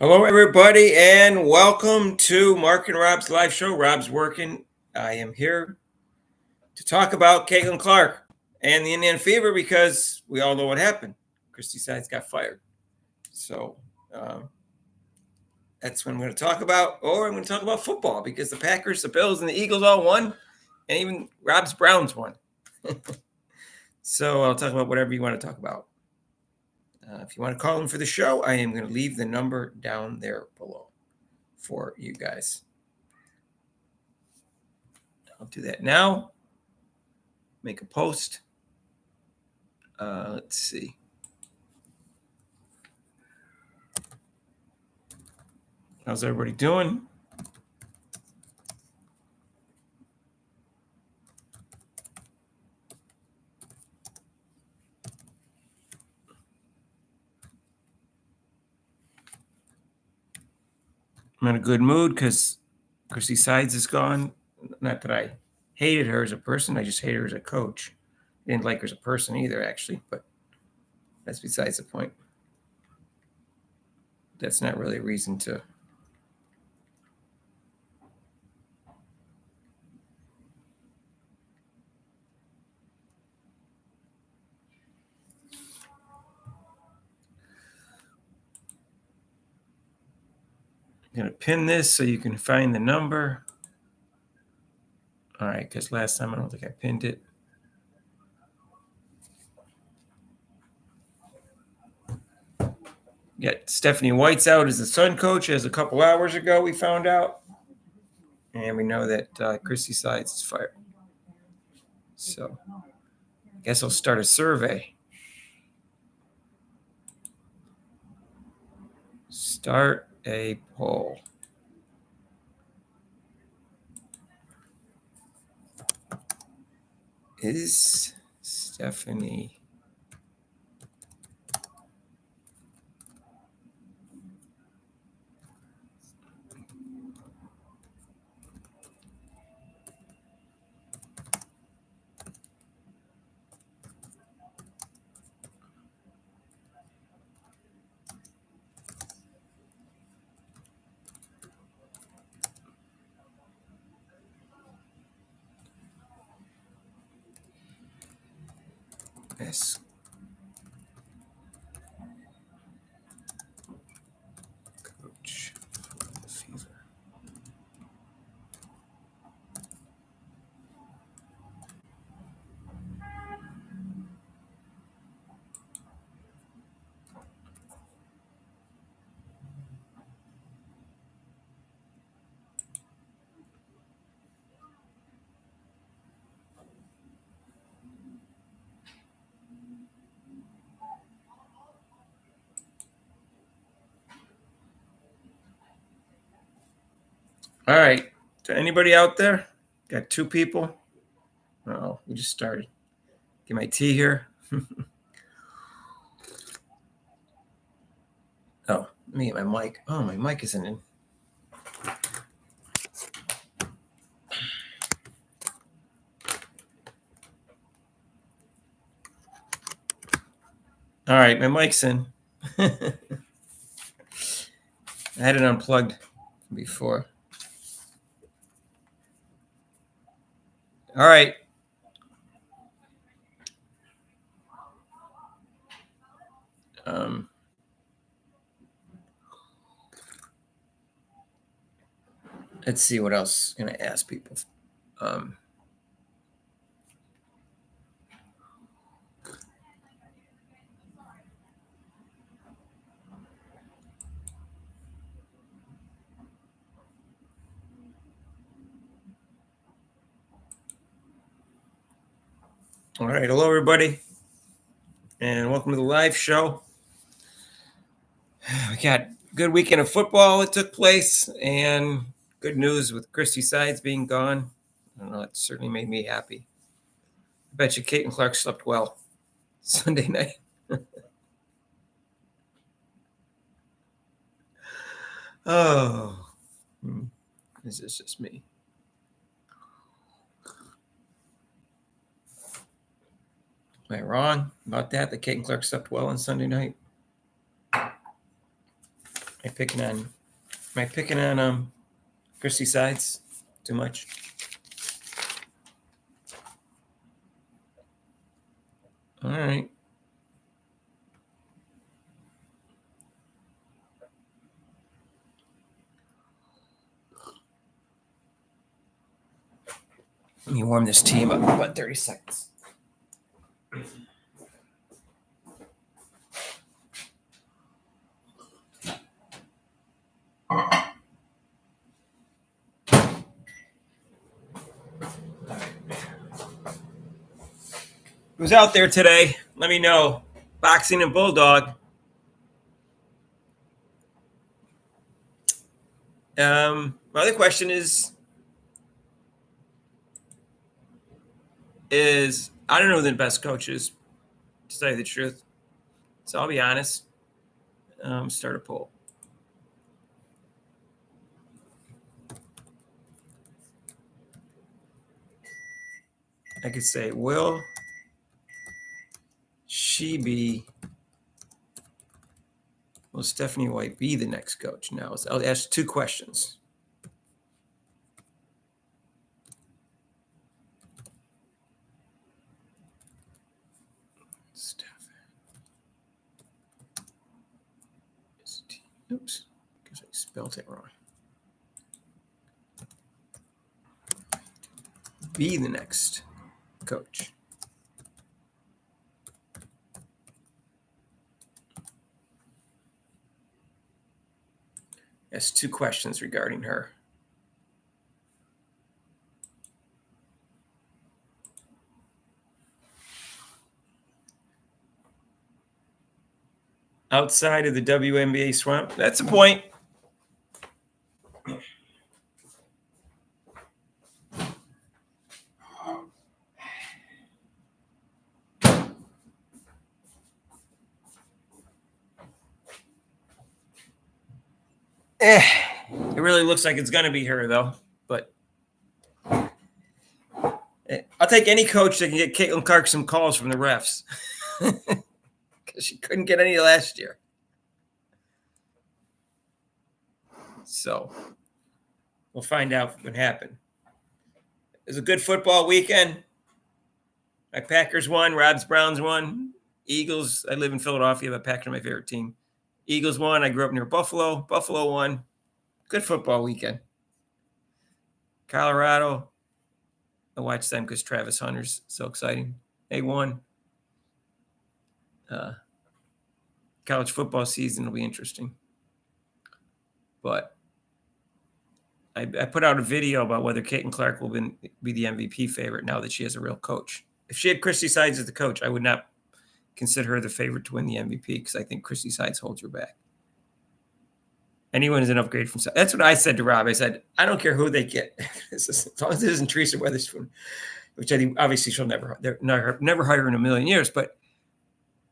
Hello, everybody, and welcome to Mark and Rob's live show. Rob's working. I am here to talk about Caitlin Clark and the Indiana Fever because we all know what happened. Christy Sides got fired. So that's what I'm going to talk about. Or I'm going to talk about football because the Packers, the Bills, and the Eagles all won, and even Rob's Browns won. So I'll talk about whatever you want to talk about. If you want to call in for the show, I am going to leave the number down there below for you guys. I'll do that now. Make a post. Let's see. How's everybody doing? I'm in a good mood because Chrissy Sides is gone. Not that I hated her as a person. I just hate her as a coach. I didn't like her as a person either, actually, but that's besides the point. That's not really a reason to. I'm going to pin this so you can find the number. All right, because last time I don't think I pinned it. Yeah, Stephanie White's out as the Sun coach as a couple hours ago, we found out. And we know that Chrissy Sides is fired. So I guess I'll start a survey. Start a poll. Is Stephanie S coach for the Fever? All right. To anybody out there? Got two people? Oh, we just started. Get my tea here. Oh, let me get my mic. Oh, my mic isn't in. All right, my mic's in. I had it unplugged before. All right. Let's see what else I'm going to ask people. All right. Hello, everybody. And welcome to the live show. We got a good weekend of football that took place and good news with Christy Sides being gone. I don't know, it certainly made me happy. I bet you Caitlin Clark slept well Sunday night. Oh, is this just me? Am I wrong about that? That Caitlin Clark slept well on Sunday night? Am I picking on Christy Sides too much? All right. Let me warm this tea up about 30 seconds. Who's out there today? Let me know. Boxing and Bulldog. My other question is I don't know who the best coach is, to tell you the truth. So I'll be honest. Start a poll. I could say, will Stephanie White be the next coach? Now, I'll ask two questions. Oops, because I spelled it wrong. Be the next coach. Yes, two questions regarding her. Outside of the WNBA swamp, that's a point. It really looks like it's going to be her, though. But I'll take any coach that can get Caitlin Clark some calls from the refs. Because she couldn't get any last year. So we'll find out what happened. It was a good football weekend. My Packers won. Rob's Browns won. Eagles. I live in Philadelphia, but Packers are my favorite team. Eagles won. I grew up near Buffalo. Buffalo won. Good football weekend. Colorado. I watched them because Travis Hunter's so exciting. They won. College football season will be interesting. But I put out a video about whether Caitlin Clark will be the MVP favorite now that she has a real coach. If she had Christy Sides as the coach, I would not consider her the favorite to win the MVP because I think Christy Sides holds her back. Anyone is an upgrade from. That's what I said to Rob. I said, I don't care who they get. As long as it isn't Teresa Weatherspoon, which I think obviously she'll never hire in a million years, but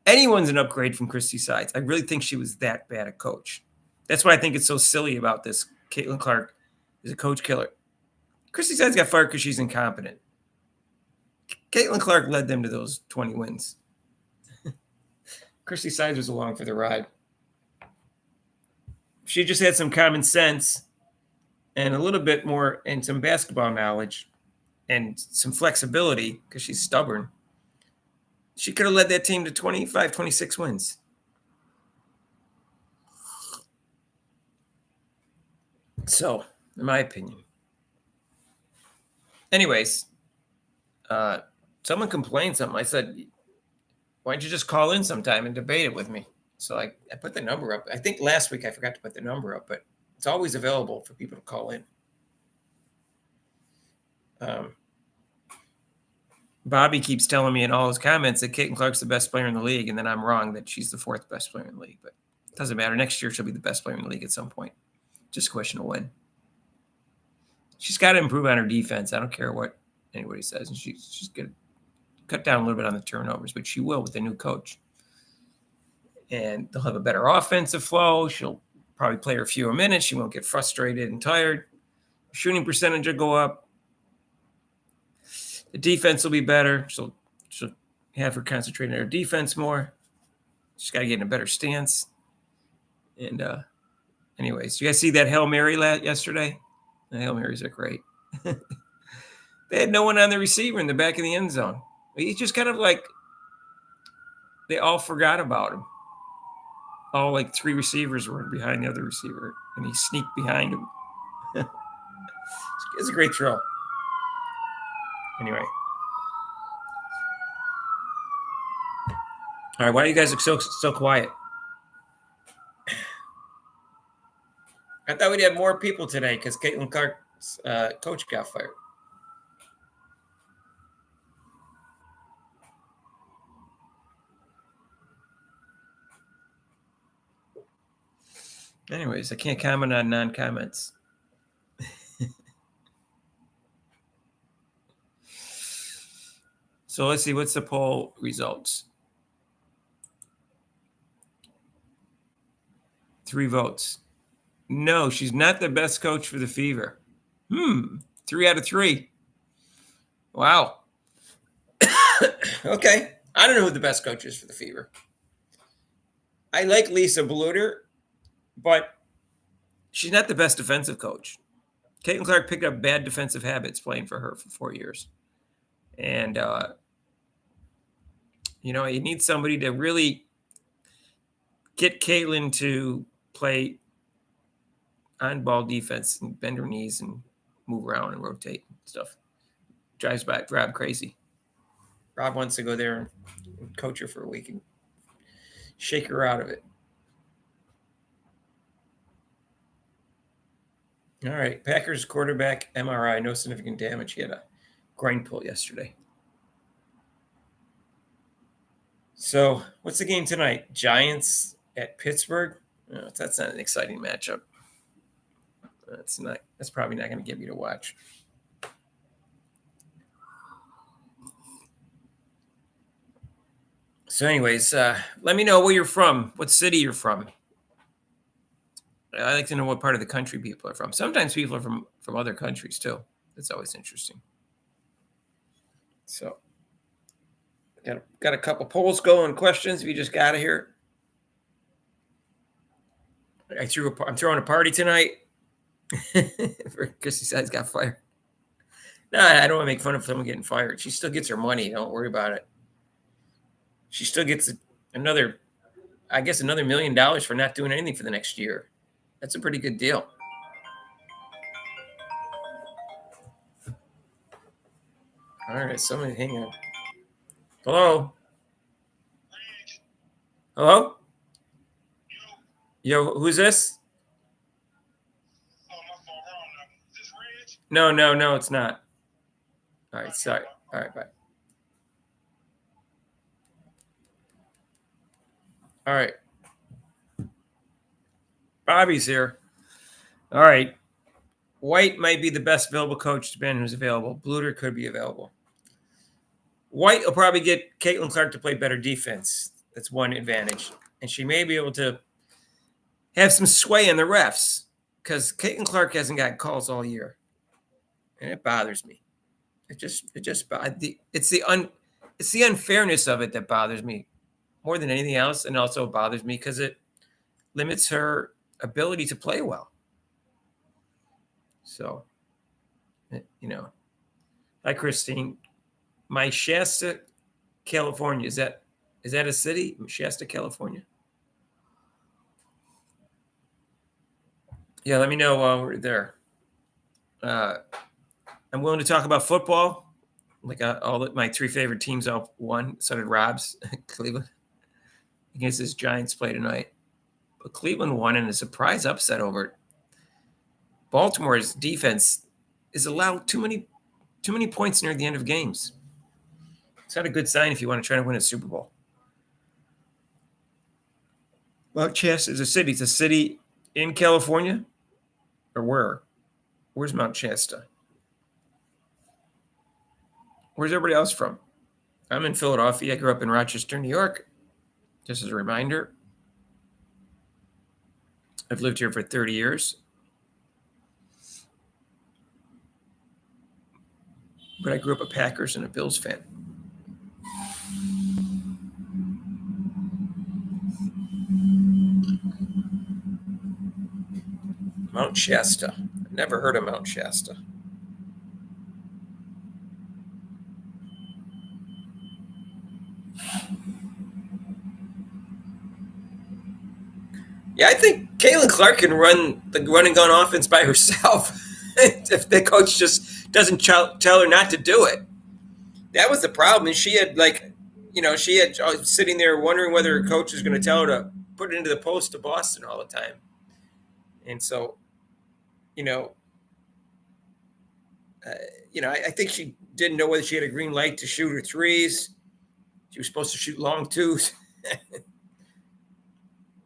anyone's an upgrade from Christy Sides. I really think she was that bad a coach. That's why I think it's so silly about this. Caitlin Clark is a coach killer. Christy Sides got fired because she's incompetent. Caitlin Clark led them to those 20 wins. Christy Sides was along for the ride. She just had some common sense and a little bit more and some basketball knowledge and some flexibility because she's stubborn. She could have led that team to 25, 26 wins. So, in my opinion. Anyways, someone complained something. I said, why don't you just call in sometime and debate it with me? So I put the number up. I think last week I forgot to put the number up, but it's always available for people to call in. Bobby keeps telling me in all his comments that Caitlin Clark's the best player in the league, and then I'm wrong that she's the fourth best player in the league. But it doesn't matter. Next year she'll be the best player in the league at some point. Just a question of when. She's got to improve on her defense. I don't care what anybody says. And she's going to cut down a little bit on the turnovers, but she will with the new coach. And they'll have a better offensive flow. She'll probably play her fewer minutes. She won't get frustrated and tired. Shooting percentage will go up. The defense will be better. She'll have her concentrate on her defense more. She's got to get in a better stance. And Anyways, you guys see that Hail Mary yesterday? The Hail Marys are great. They had no one on the receiver in the back of the end zone. He just kind of like, they all forgot about him. All like three receivers were behind the other receiver, and he sneaked behind him. It's a great throw. Anyway. All right, why are you guys so quiet? I thought we'd have more people today because Caitlin Clark's coach got fired. Anyways, I can't comment on non-comments. So let's see, what's the poll results? 3 votes. No, she's not the best coach for the Fever. 3 out of 3. Wow. Okay. I don't know who the best coach is for the Fever. I like Lisa Bluter, but she's not the best defensive coach. Caitlin Clark picked up bad defensive habits playing for her for 4 years. And, you need somebody to really get Caitlin to play on-ball defense and bend her knees and move around and rotate and stuff. Drives Rob crazy. Rob wants to go there and coach her for a week and shake her out of it. All right. Packers quarterback MRI, no significant damage. He had a groin pull yesterday. So what's the game tonight? Giants at Pittsburgh? Oh, that's not an exciting matchup. That's probably not going to get me to watch. So anyways, let me know where you're from, what city you're from. I like to know what part of the country people are from. Sometimes people are from other countries too. That's always interesting. So got a couple polls going, questions if you just got to hear. I'm throwing a party tonight. For Chrissy Sides got fired. No, I don't want to make fun of someone getting fired. She still gets her money. Don't worry about it. She still gets another $1 million for not doing anything for the next year. That's a pretty good deal. All right, somebody hang on. Hello? Hello? Yo, who's this? No, it's not. All right, sorry. All right, bye. All right. Bobby's here. All right. White might be the best available coach, depending who's available. Bluter could be available. White will probably get Caitlin Clark to play better defense. That's one advantage. And she may be able to have some sway in the refs because Caitlin Clark hasn't got calls all year. And it bothers me. It's the unfairness of it that bothers me more than anything else. And also bothers me because it limits her ability to play well. So, hi, Christine. My Shasta, California. Is that a city? Shasta, California. Yeah, let me know while we're there. I'm willing to talk about football. Like my 3 favorite teams all won. So did Rob's. Cleveland. I guess his Giants play tonight. But Cleveland won in a surprise upset over it. Baltimore's defense is allowed too many points near the end of games. It's not a good sign if you want to try to win a Super Bowl. Mount Shasta is a city. It's a city in California, or where? Where's Mount Shasta? Where's everybody else from? I'm in Philadelphia. I grew up in Rochester, New York. Just as a reminder, I've lived here for 30 years. But I grew up a Packers and a Bills fan. Mount Shasta. Never heard of Mount Shasta. Yeah, I think Caitlin Clark can run the run and gun offense by herself if the coach just doesn't tell her not to do it. That was the problem. And she had she had sitting there wondering whether her coach was going to tell her to put it into the post to Boston all the time. And so, you know, uh, I think she didn't know whether she had a green light to shoot her threes. She was supposed to shoot long twos.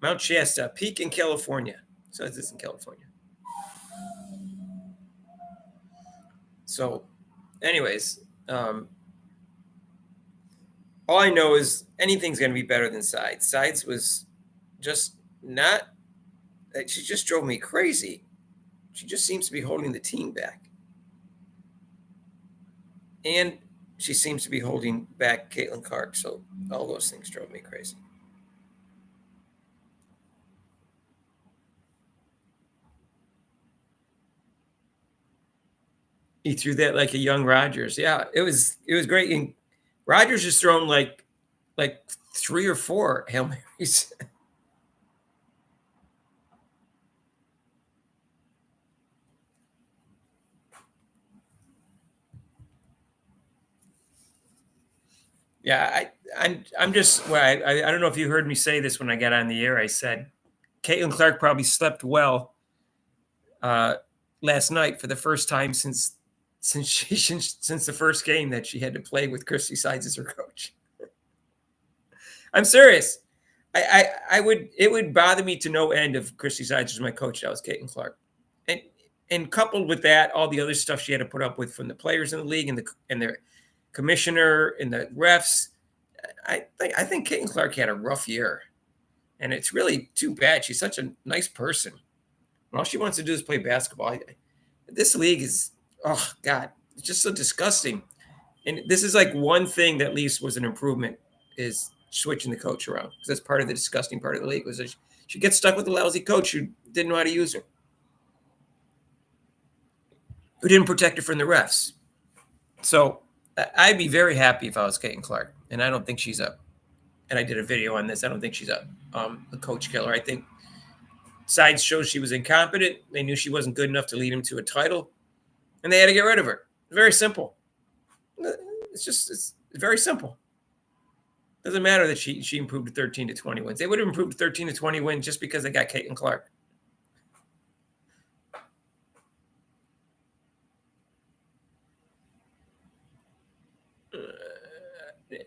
Mount Shasta, peak in California. So this is in California. So, anyways, all I know is anything's going to be better than Sides. Sides was just not. She just drove me crazy. She just seems to be holding the team back, and she seems to be holding back Caitlin Clark. So all those things drove me crazy. He threw that like a young Rogers. Yeah, it was great. And Rogers has thrown like 3 or 4 Hail Marys. Yeah, I'm just well, I don't know if you heard me say this when I got on the air. I said Caitlin Clark probably slept well last night for the first time since since the first game that she had to play with Christy Sides as her coach. I'm serious. I would it would bother me to no end if Christy Sides was my coach. That was Caitlin Clark, and coupled with that, all the other stuff she had to put up with from the players in the league and the commissioner and the refs. I think Caitlin Clark had a rough year, and it's really too bad. She's such a nice person. All she wants to do is play basketball. This league is, oh God, it's just so disgusting. And this is like one thing that at least was an improvement is switching the coach around because that's part of the disgusting part of the league was that she gets stuck with a lousy coach who didn't know how to use her, who didn't protect her from the refs. So I'd be very happy if I was Caitlin Clark, and I don't think she's up. And I did a video on this. I don't think she's a coach killer. I think Sides shows she was incompetent. They knew she wasn't good enough to lead him to a title, and they had to get rid of her. Very simple. It's very simple. Doesn't matter that she improved to 13 to 20 wins. They would have improved to 13 to 20 wins just because they got Caitlin Clark.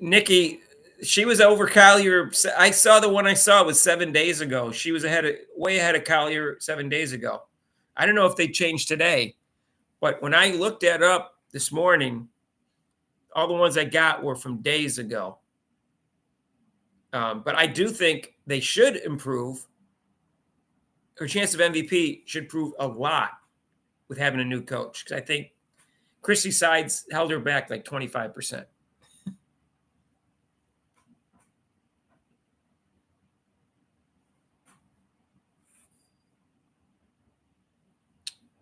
Nikki, she was over Collier. I saw the one I saw was 7 days ago. She was way ahead of Collier 7 days ago. I don't know if they changed today, but when I looked that up this morning, all the ones I got were from days ago. But I do think they should improve. Her chance of MVP should prove a lot with having a new coach because I think Chrissy Sides held her back like 25%.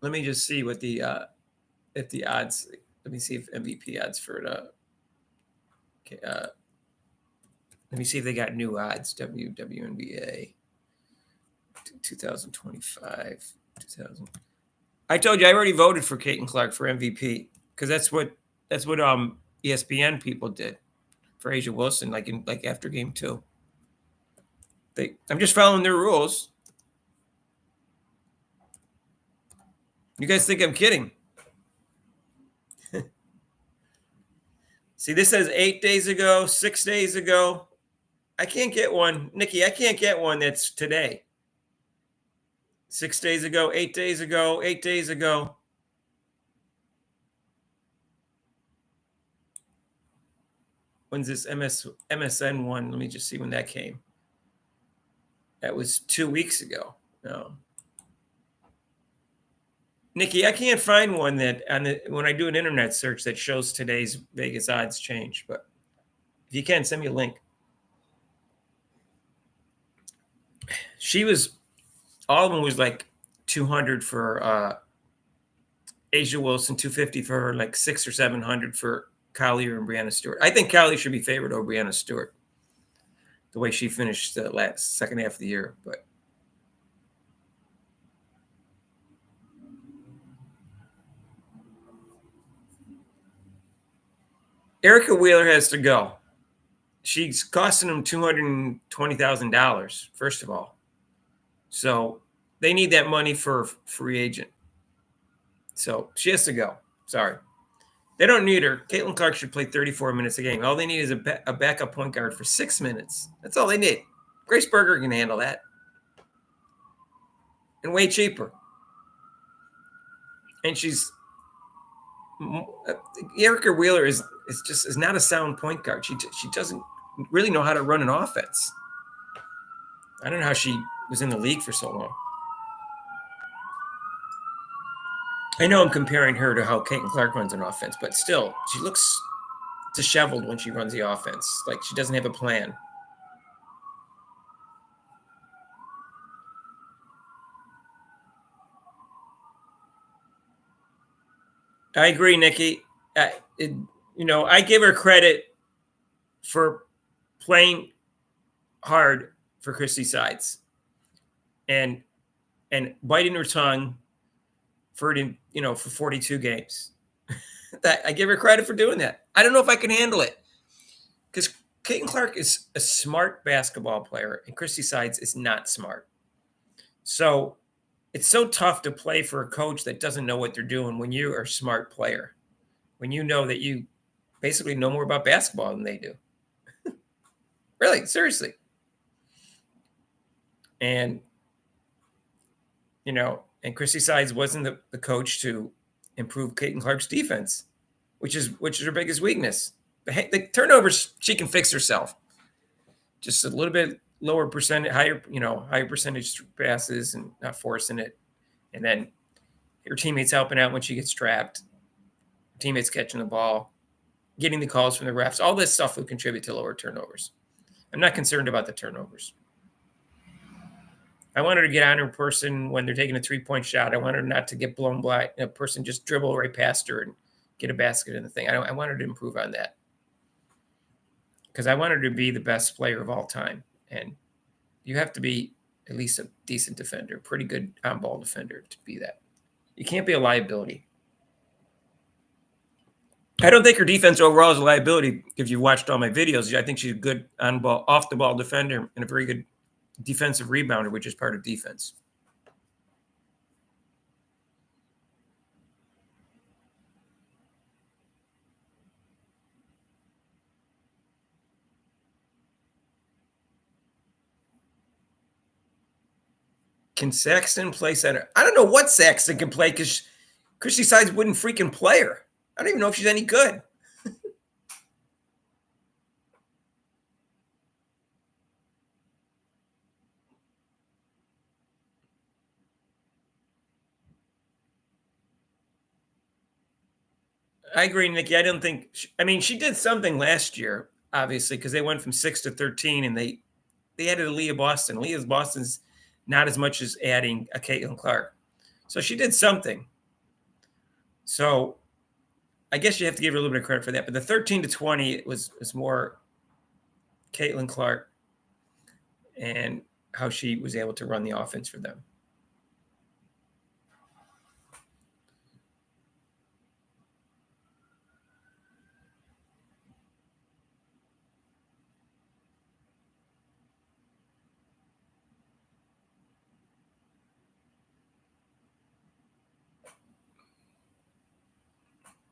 Let me just see what the if the odds. Let me see if MVP odds for it. Okay, let me see if they got new odds. WNBA 2025 2000. I told you I already voted for Caitlin Clark for MVP because that's what ESPN people did for Asia Wilson, like after game 2. I'm just following their rules. You guys think I'm kidding? See, this says 8 days ago, 6 days ago. I can't get one, Nikki. I can't get one that's today. 6 days ago, 8 days ago, 8 days ago. When's this MSN one? Let me just see when that came. That was 2 weeks ago. No. Nikki, I can't find one that when I do an internet search that shows today's Vegas odds change. But if you can, send me a link. All of them was like 200 for Asia Wilson, 250 for like 600 or 700 for Collier and Brianna Stewart. I think Collier should be favored over Brianna Stewart, the way she finished the second half of the year. But Erica Wheeler has to go. She's costing them $220,000, first of all. So they need that money for free agent. So she has to go. Sorry. They don't need her. Caitlin Clark should play 34 minutes a game. All they need is a backup point guard for 6 minutes. That's all they need. Grace Berger can handle that. And way cheaper. And Erica Wheeler is not a sound point guard. She doesn't really know how to run an offense. I don't know how she was in the league for so long. I know I'm comparing her to how Caitlin Clark runs an offense, but still, she looks disheveled when she runs the offense. Like she doesn't have a plan. I agree, Nikki. I give her credit for playing hard for Christy Sides and biting her tongue for 42 games. I give her credit for doing that. I don't know if I can handle it because Caitlin Clark is a smart basketball player and Christy Sides is not smart. So it's so tough to play for a coach that doesn't know what they're doing when you are a smart player, when you know that you basically know more about basketball than they do. Really, seriously. And, and Christy Sides wasn't the coach to improve Caitlin Clark's defense, which is her biggest weakness. The turnovers, she can fix herself. Just a little bit lower percentage, higher percentage passes and not forcing it. And then her teammates helping out when she gets trapped, teammates catching the ball, getting the calls from the refs. All this stuff will contribute to lower turnovers. I'm not concerned about the turnovers. I want her to get on her person when they're taking a 3-point shot. I want her not to get blown by a person just dribble right past her and get a basket in the thing. I want her to improve on that because I want her to be the best player of all time. And you have to be at least a decent defender, pretty good on-ball defender to be that. You can't be a liability. I don't think her defense overall is a liability. If you watched all my videos, I think she's a good on-ball, off-the-ball defender and a very good defensive rebounder, which is part of defense. Can Saxton play center? I don't know what Saxton can play because Christy Sides wouldn't freaking play her. I don't even know if she's any good. I agree, Nikki. I don't think. She did something last year, obviously, because they went from 6 to 13, and they added Aaliyah Boston. Aaliyah Boston's not as much as adding a Caitlin Clark, so she did something. So I guess you have to give her a little bit of credit for that. But the 13 to 20 was more Caitlin Clark and how she was able to run the offense for them.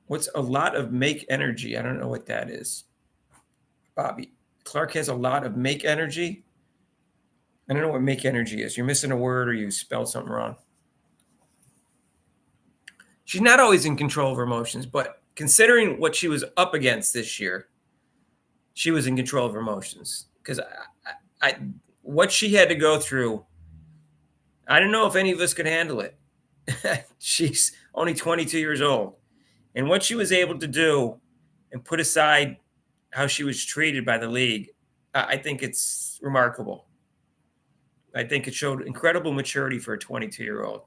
What's a lot of make energy? I don't know what that is. Bobby, Clark has a lot of make energy. I don't know what make energy is. You're missing a word or you spelled something wrong. She's not always in control of her emotions, but considering what she was up against this year, she was in control of her emotions. Because what she had to go through, I don't know if any of us could handle it. She's only 22 years old. And what she was able to do and put aside how she was treated by the league, I think it's remarkable. I think it showed incredible maturity for a 22-year-old.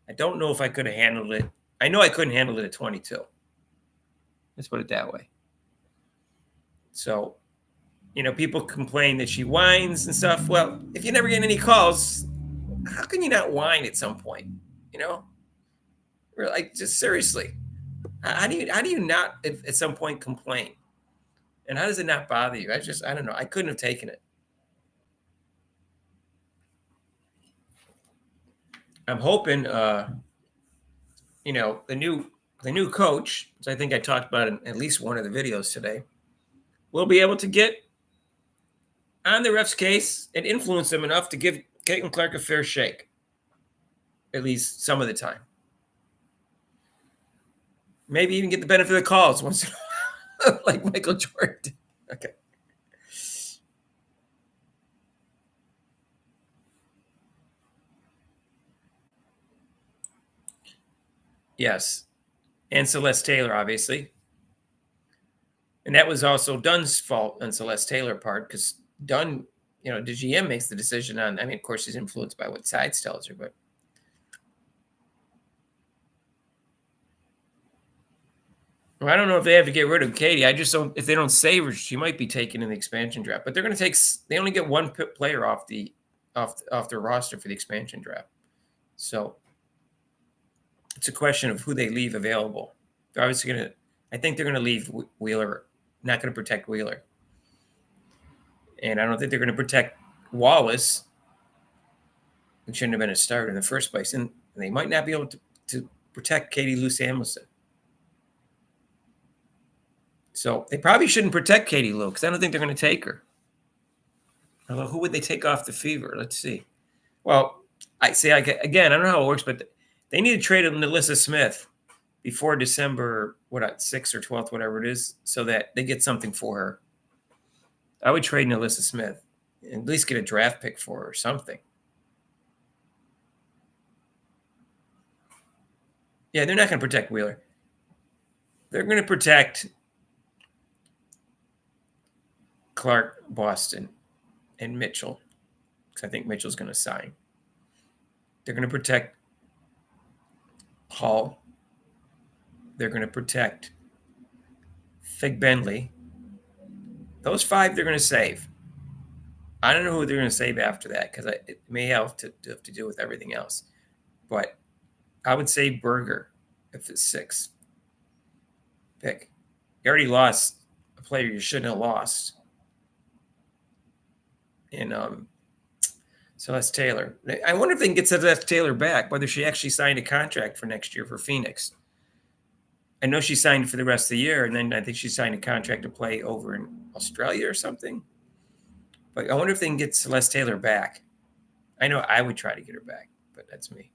I don't know if I could have handled it. I know I couldn't handle it at 22. Let's put it that way. So, people complain that she whines and stuff. Well, if you never get any calls, how can you not whine at some point? You know, like just seriously, how do you not at some point complain? And how does it not bother you? I don't know. I couldn't have taken it. I'm hoping, the new coach, which I think I talked about in at least one of the videos today, will be able to get on the ref's case and influence them enough to give Caitlin Clark a fair shake, at least some of the time. Maybe even get the benefit of the calls once in a while, like Michael Jordan. Okay. Yes. And Celeste Taylor, obviously. And that was also Dunn's fault on Celeste Taylor part because Dunn, the GM makes the decision on. I mean, of course, she's influenced by what Sides tells her, but I don't know if they have to get rid of Katie. I just don't. If they don't save her, she might be taken in the expansion draft. But they're going to take. They only get one player off their roster for the expansion draft, so it's a question of who they leave available. They're obviously going to. I think they're going to leave Wheeler. Not going to protect Wheeler, and I don't think they're going to protect Wallace. It shouldn't have been a starter in the first place, and they might not be able to protect Katie Lou Samuelson. So they probably shouldn't protect Katie Lou because I don't think they're going to take her. Although, who would they take off the Fever? Let's see. Well, again, I don't know how it works, but they need to trade Alyssa Smith before December 6th or 12th, whatever it is, so that they get something for her. I would trade Alyssa Smith and at least get a draft pick for her or something. Yeah, they're not going to protect Wheeler. They're going to protect Clark, Boston, and Mitchell, because I think Mitchell's going to sign. They're going to protect Hall. They're going to protect Fig Bentley. Those 5 they're going to save. I don't know who they're going to save after that because it may have to do with everything else. But I would say Berger if it's 6th pick. You already lost a player you shouldn't have lost in Celeste Taylor. I wonder if they can get Celeste Taylor back, whether she actually signed a contract for next year for Phoenix. I know she signed for the rest of the year, and then I think she signed a contract to play over in Australia or something. But I wonder if they can get Celeste Taylor back. I know I would try to get her back, but that's me.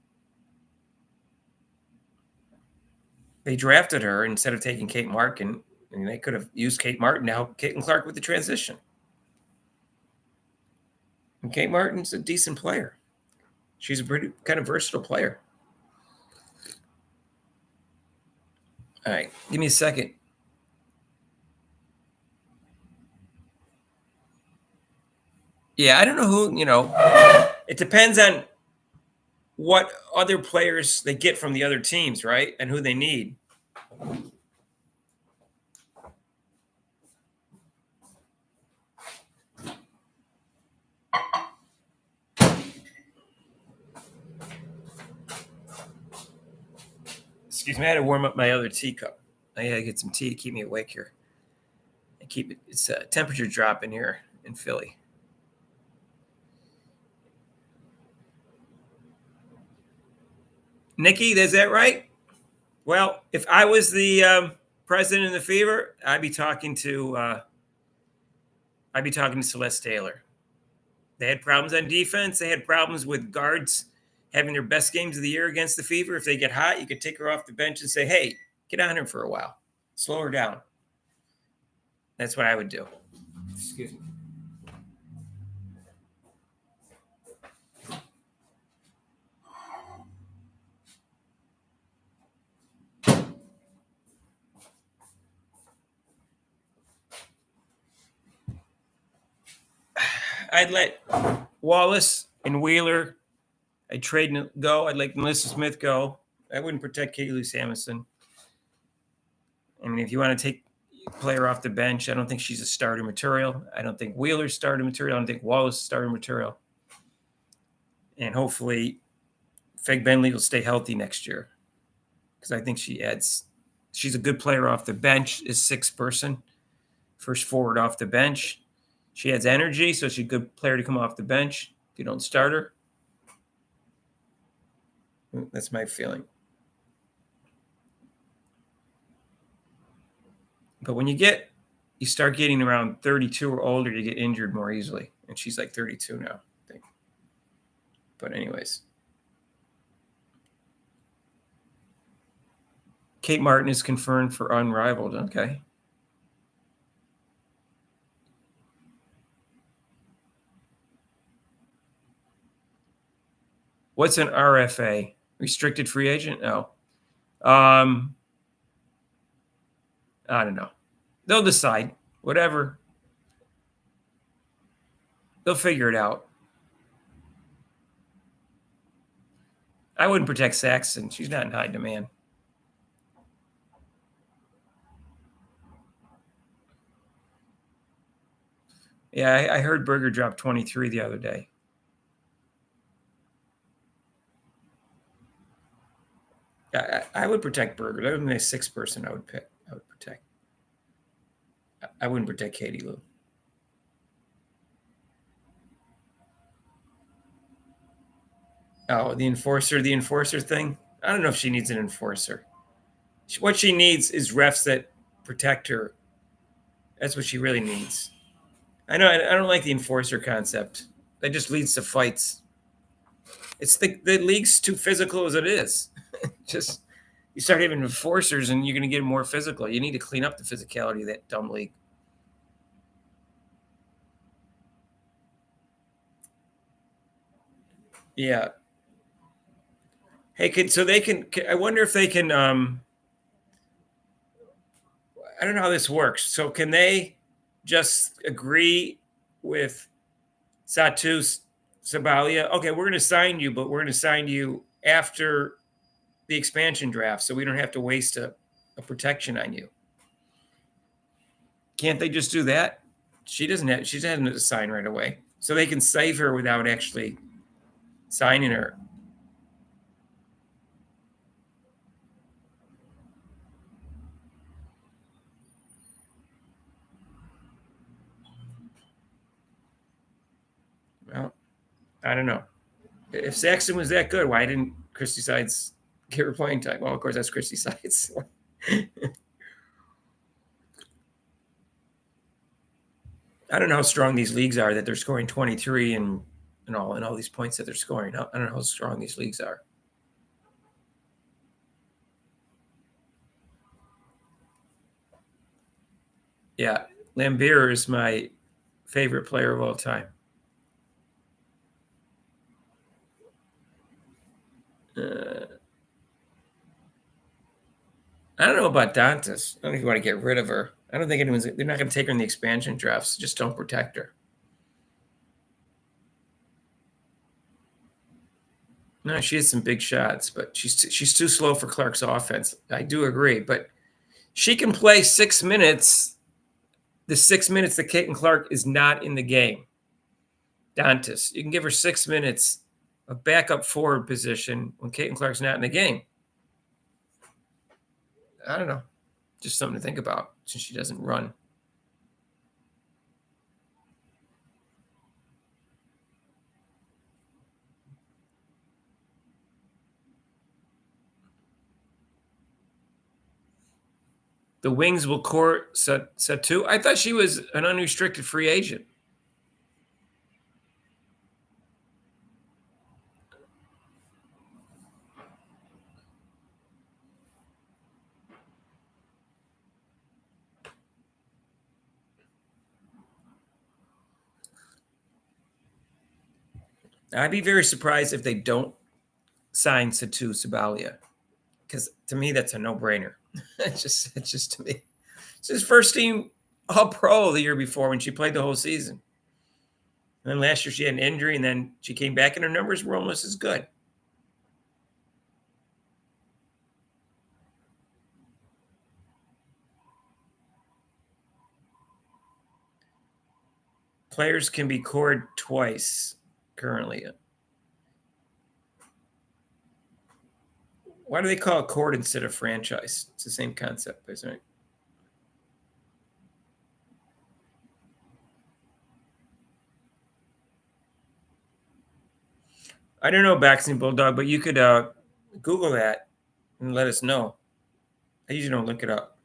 They drafted her instead of taking Kate Martin, and they could have used Kate Martin to help Caitlin Clark with the transition. And Kate Martin's a decent player. She's a pretty kind of versatile player. All right, give me a second. Yeah, I don't know who, it depends on what other players they get from the other teams, right? And who they need. Excuse me, I had to warm up my other teacup. I got to get some tea to keep me awake here. And keep it's a temperature drop in here in Philly. Nikki, is that right? Well, if I was the president of the Fever, I'd be talking to Celeste Taylor. They had problems on defense. They had problems with guards having their best games of the year against the Fever. If they get hot, you could take her off the bench and say, "Hey, get on her for a while, slow her down." That's what I would do. Excuse me. I'd let Wallace and Wheeler I'd trade go. I'd let Melissa Smith go. I wouldn't protect Katie Lou Samuelson. I mean, if you want to take a player off the bench, I don't think she's a starter material. I don't think Wheeler's starter material. I don't think Wallace is starter material. And hopefully, Feg Bentley will stay healthy next year because I think she's a good player off the bench, is sixth person, first forward off the bench. She adds energy, so she's a good player to come off the bench if you don't start her. That's my feeling. But when you start getting around 32 or older, you get injured more easily. And she's like 32 now, I think. But anyways. Kate Martin is confirmed for Unrivaled. Okay. What's an RFA? Restricted free agent? No. I don't know. They'll decide. Whatever. They'll figure it out. I wouldn't protect Saxon. She's not in high demand. Yeah, I heard Berger dropped 23 the other day. I would protect Berger. That would be a sixth person I would pick. I would protect. I wouldn't protect Katie Lou. Oh, the enforcer thing? I don't know if she needs an enforcer. What she needs is refs that protect her. That's what she really needs. I don't like the enforcer concept. That just leads to fights. It's the league's too physical as it is. Just you start having enforcers and you're going to get more physical. You need to clean up the physicality of that dumb league. Yeah. Hey, I wonder if they can, I don't know how this works. So can they just agree with Satu Sabalia? Okay, we're going to sign you, but we're going to sign you after the expansion draft, so we don't have to waste a protection on you. Can't they just do that? She doesn't have to sign right away. So they can save her without actually signing her. Well, I don't know. If Saxon was that good, why didn't Christy Sides get her playing time? Well, of course, that's Christy Sides. I don't know how strong these leagues are that they're scoring 23 and all these points that they're scoring. I don't know how strong these leagues are. Yeah, Lambier is my favorite player of all time. I don't know about Dantas. I don't know if you want to get rid of her. I don't think they're not going to take her in the expansion drafts. Just don't protect her. No, she has some big shots, but she's too slow for Clark's offense. I do agree, but she can play 6 minutes. The 6 minutes that Caitlin Clark is not in the game. Dantas, you can give her 6 minutes of backup forward position when Caitlin Clark's not in the game. I don't know. Just something to think about since she doesn't run. The Wings will court Satu. I thought she was an unrestricted free agent. I'd be very surprised if they don't sign Satu Sabalia, because to me that's a no-brainer. It's just to me. It's his first team All-Pro the year before when she played the whole season. And then last year she had an injury, and then she came back, and her numbers were almost as good. Players can be cored twice currently. Why do they call it cord instead of franchise? It's the same concept, isn't it? I don't know, Baxing Bulldog, but you could Google that and let us know. I usually don't look it up.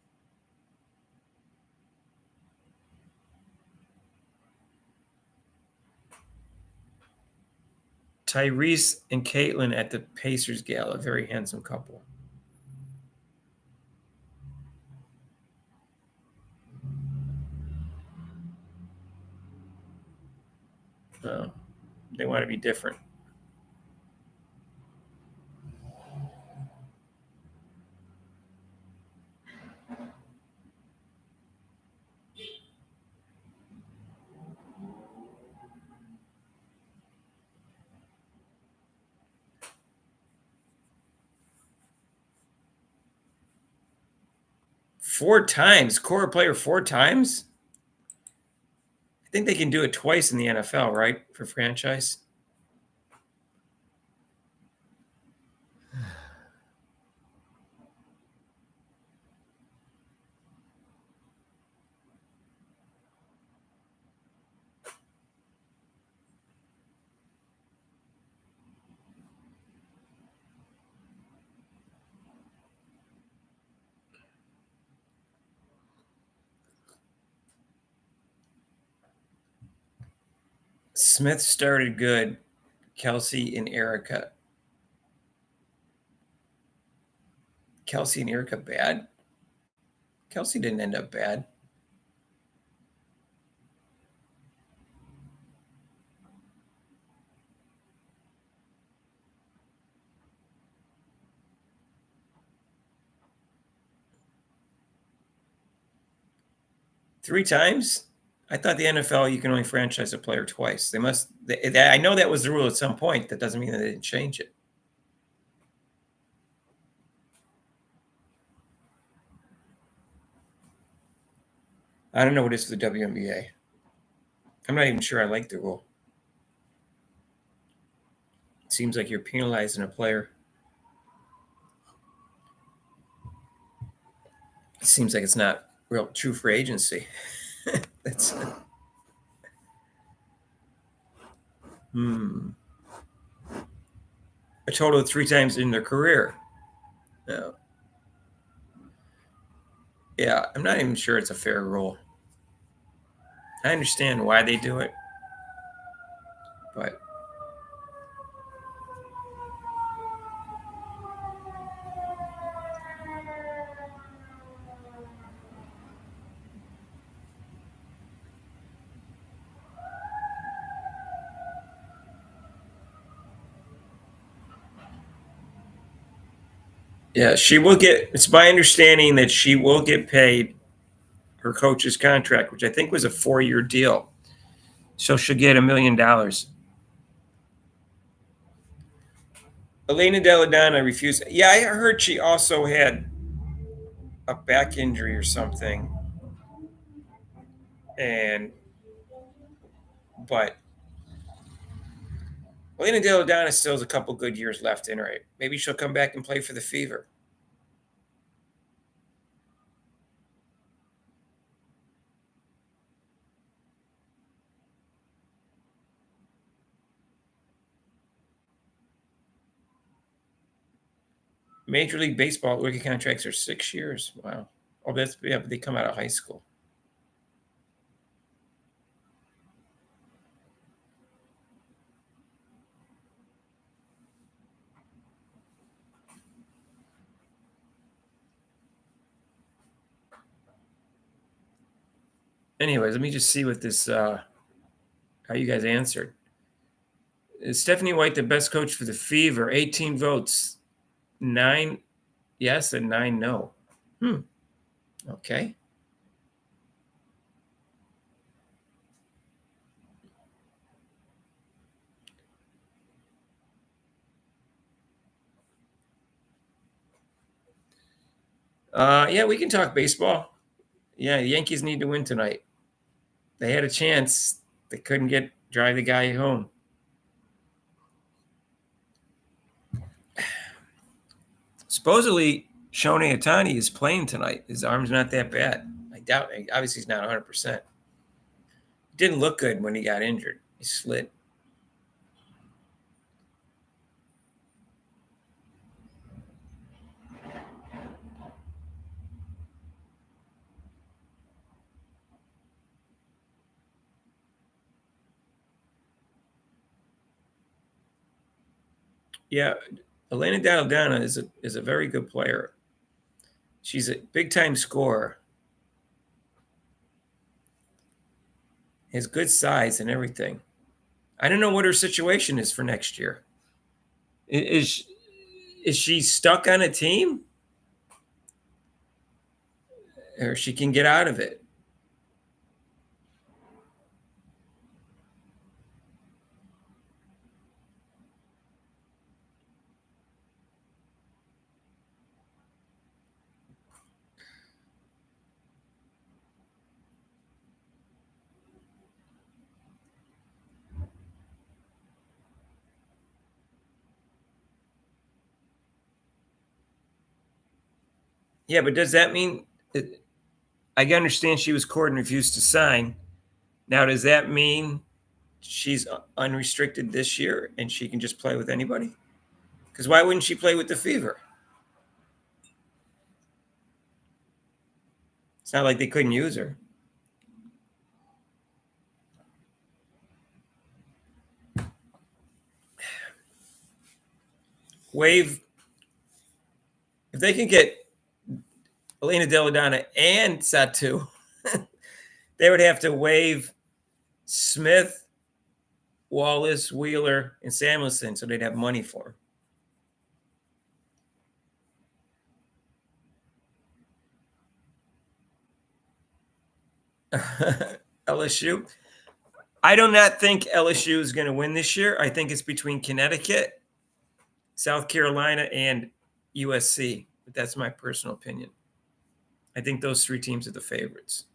Tyrese and Caitlin at the Pacers Gala, very handsome couple. Oh, they want to be different. Four times, core player 4 times. I think they can do it twice in the NFL, right? For franchise. Smith started good. Kelsey and Erica. Kelsey and Erica bad? Kelsey didn't end up bad. Three times? I thought the NFL you can only franchise a player twice. They must. I know that was the rule at some point. That doesn't mean that they didn't change it. I don't know what it is for the WNBA. I'm not even sure I like the rule. It seems like you're penalizing a player. It seems like it's not real true for agency. That's a total of 3 times in their career. No. Yeah, I'm not even sure it's a fair rule. I understand why they do it, but yeah, she will get. It's my understanding that she will get paid her coach's contract, which I think was a 4-year deal. So she'll get $1 million. Elena Deladonna refused. Yeah, I heard she also had a back injury or something, and but Elena Deladonna still has a couple good years left in her. Maybe she'll come back and play for the Fever. Major League Baseball rookie contracts are 6 years. Wow. Oh, that's yeah, but they come out of high school. Anyways, let me just see what this how you guys answered. Is Stephanie White the best coach for the Fever? 18 votes. 9 yes and 9 no. Okay. Yeah, we can talk baseball. Yeah, the Yankees need to win tonight. They had a chance. They couldn't drive the guy home. Supposedly, Shohei Ohtani is playing tonight. His arm's not that bad. I doubt. Obviously, he's not 100%. Didn't look good when he got injured. He slid. Yeah, Elena Daldana is a very good player. She's a big time scorer. Has good size and everything. I don't know what her situation is for next year. Is she stuck on a team, or she can get out of it? Yeah, but does that mean? I understand she was court and refused to sign. Now, does that mean she's unrestricted this year and she can just play with anybody? Because why wouldn't she play with the Fever? It's not like they couldn't use her. Wave, if they can get Elena Deladonna and Satu, they would have to waive Smith, Wallace, Wheeler, and Samuelson so they'd have money for him. LSU. I do not think LSU is going to win this year. I think it's between Connecticut, South Carolina, and USC. But that's my personal opinion. I think those three teams are the favorites.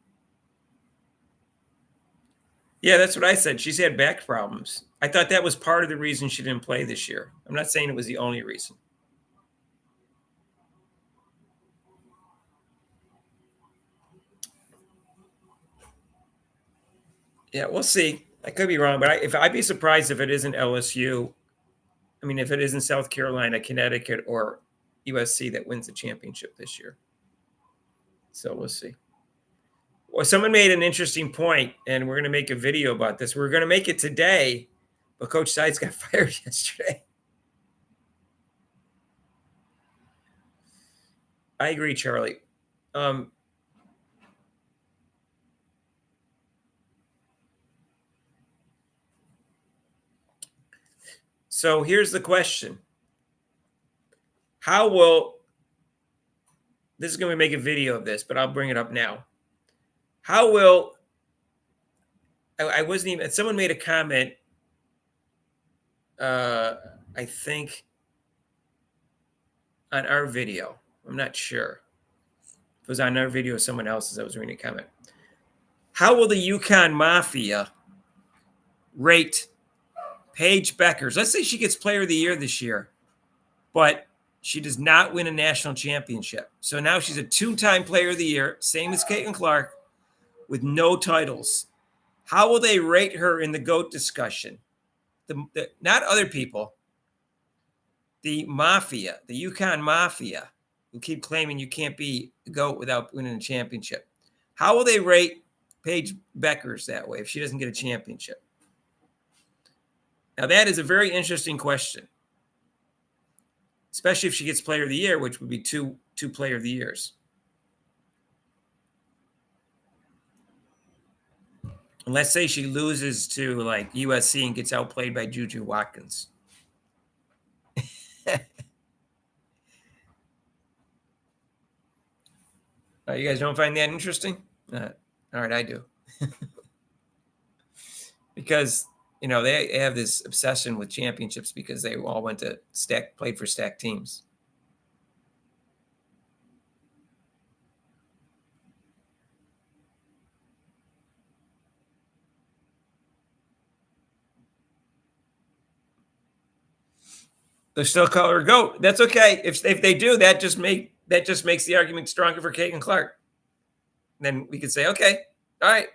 Yeah, that's what I said. She's had back problems. I thought that was part of the reason she didn't play this year. I'm not saying it was the only reason. Yeah, we'll see. I could be wrong, but if I'd be surprised if it isn't LSU. I mean, if it isn't South Carolina, Connecticut, or USC that wins the championship this year. So we'll see. Well, someone made an interesting point, and we're going to make a video about this. We're going to make it today, but Coach Sides got fired yesterday. I agree, Charlie. So here's the question. How will this is going to make a video of this, but I'll bring it up now. How will I wasn't even someone made a comment, I think on our video. I'm not sure. If it was on our video or someone else's, I was reading a comment. How will the Yukon Mafia rate Paige Beckers? Let's say she gets Player of the Year this year, but she does not win a national championship. So now she's a two-time Player of the Year, same as Caitlin Clark, with no titles. How will they rate her in the GOAT discussion? Not other people. The Mafia, the Yukon Mafia, who keep claiming you can't be a GOAT without winning a championship. How will they rate Paige Beckers that way if she doesn't get a championship? Now, that is a very interesting question, especially if she gets Player of the Year, which would be two Player of the Years. And let's say she loses to like USC and gets outplayed by Juju Watkins. You guys don't find that interesting? All right, I do. Because, they have this obsession with championships because they all went to played for stacked teams. They'll still call her a goat. That's okay. If they do, that just makes the argument stronger for Caitlin Clark. Then we could say, okay, all right.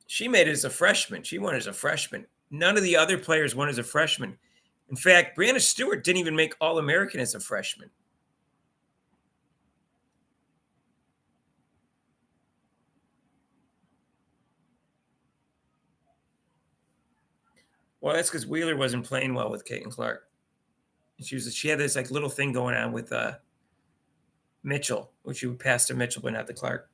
She made it as a freshman. She won as a freshman. None of the other players won as a freshman. In fact, Brianna Stewart didn't even make All American as a freshman. Well, that's because Wheeler wasn't playing well with Caitlin Clark. She had this like little thing going on with Mitchell, which you would pass to Mitchell, but not to Clark.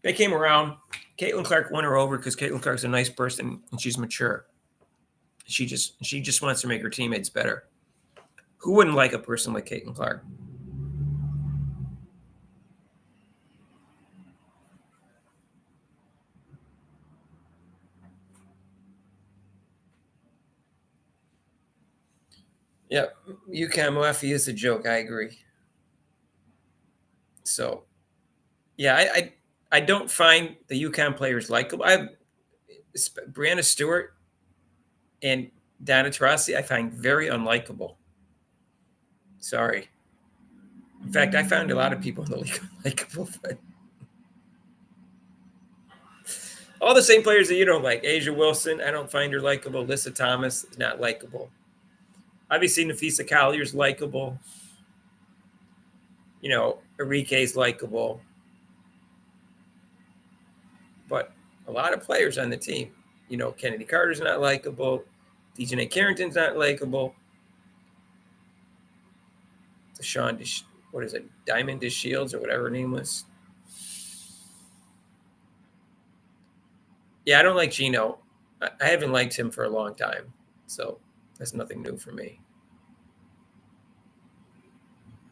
They came around. Caitlin Clark won her over because Caitlin Clark's a nice person and she's mature. She just wants to make her teammates better. Who wouldn't like a person like Caitlin Clark? Yeah, UConn Mafia is a joke. I agree. So, yeah, I don't find the UConn players likable. Brianna Stewart and Donna Taurasi, I find very unlikable. Sorry. In fact, I found a lot of people in the league unlikable. But all the same players that you don't like. Asia Wilson, I don't find her likable. Lissa Thomas is not likable. Obviously, Nafisa Collier's likable. Enrique's likable. But a lot of players on the team. Kennedy Carter's not likable. Dejanay Carrington's not likable. What is it? Diamond DeShields or whatever her name was. Yeah, I don't like Gino. I haven't liked him for a long time. So that's nothing new for me.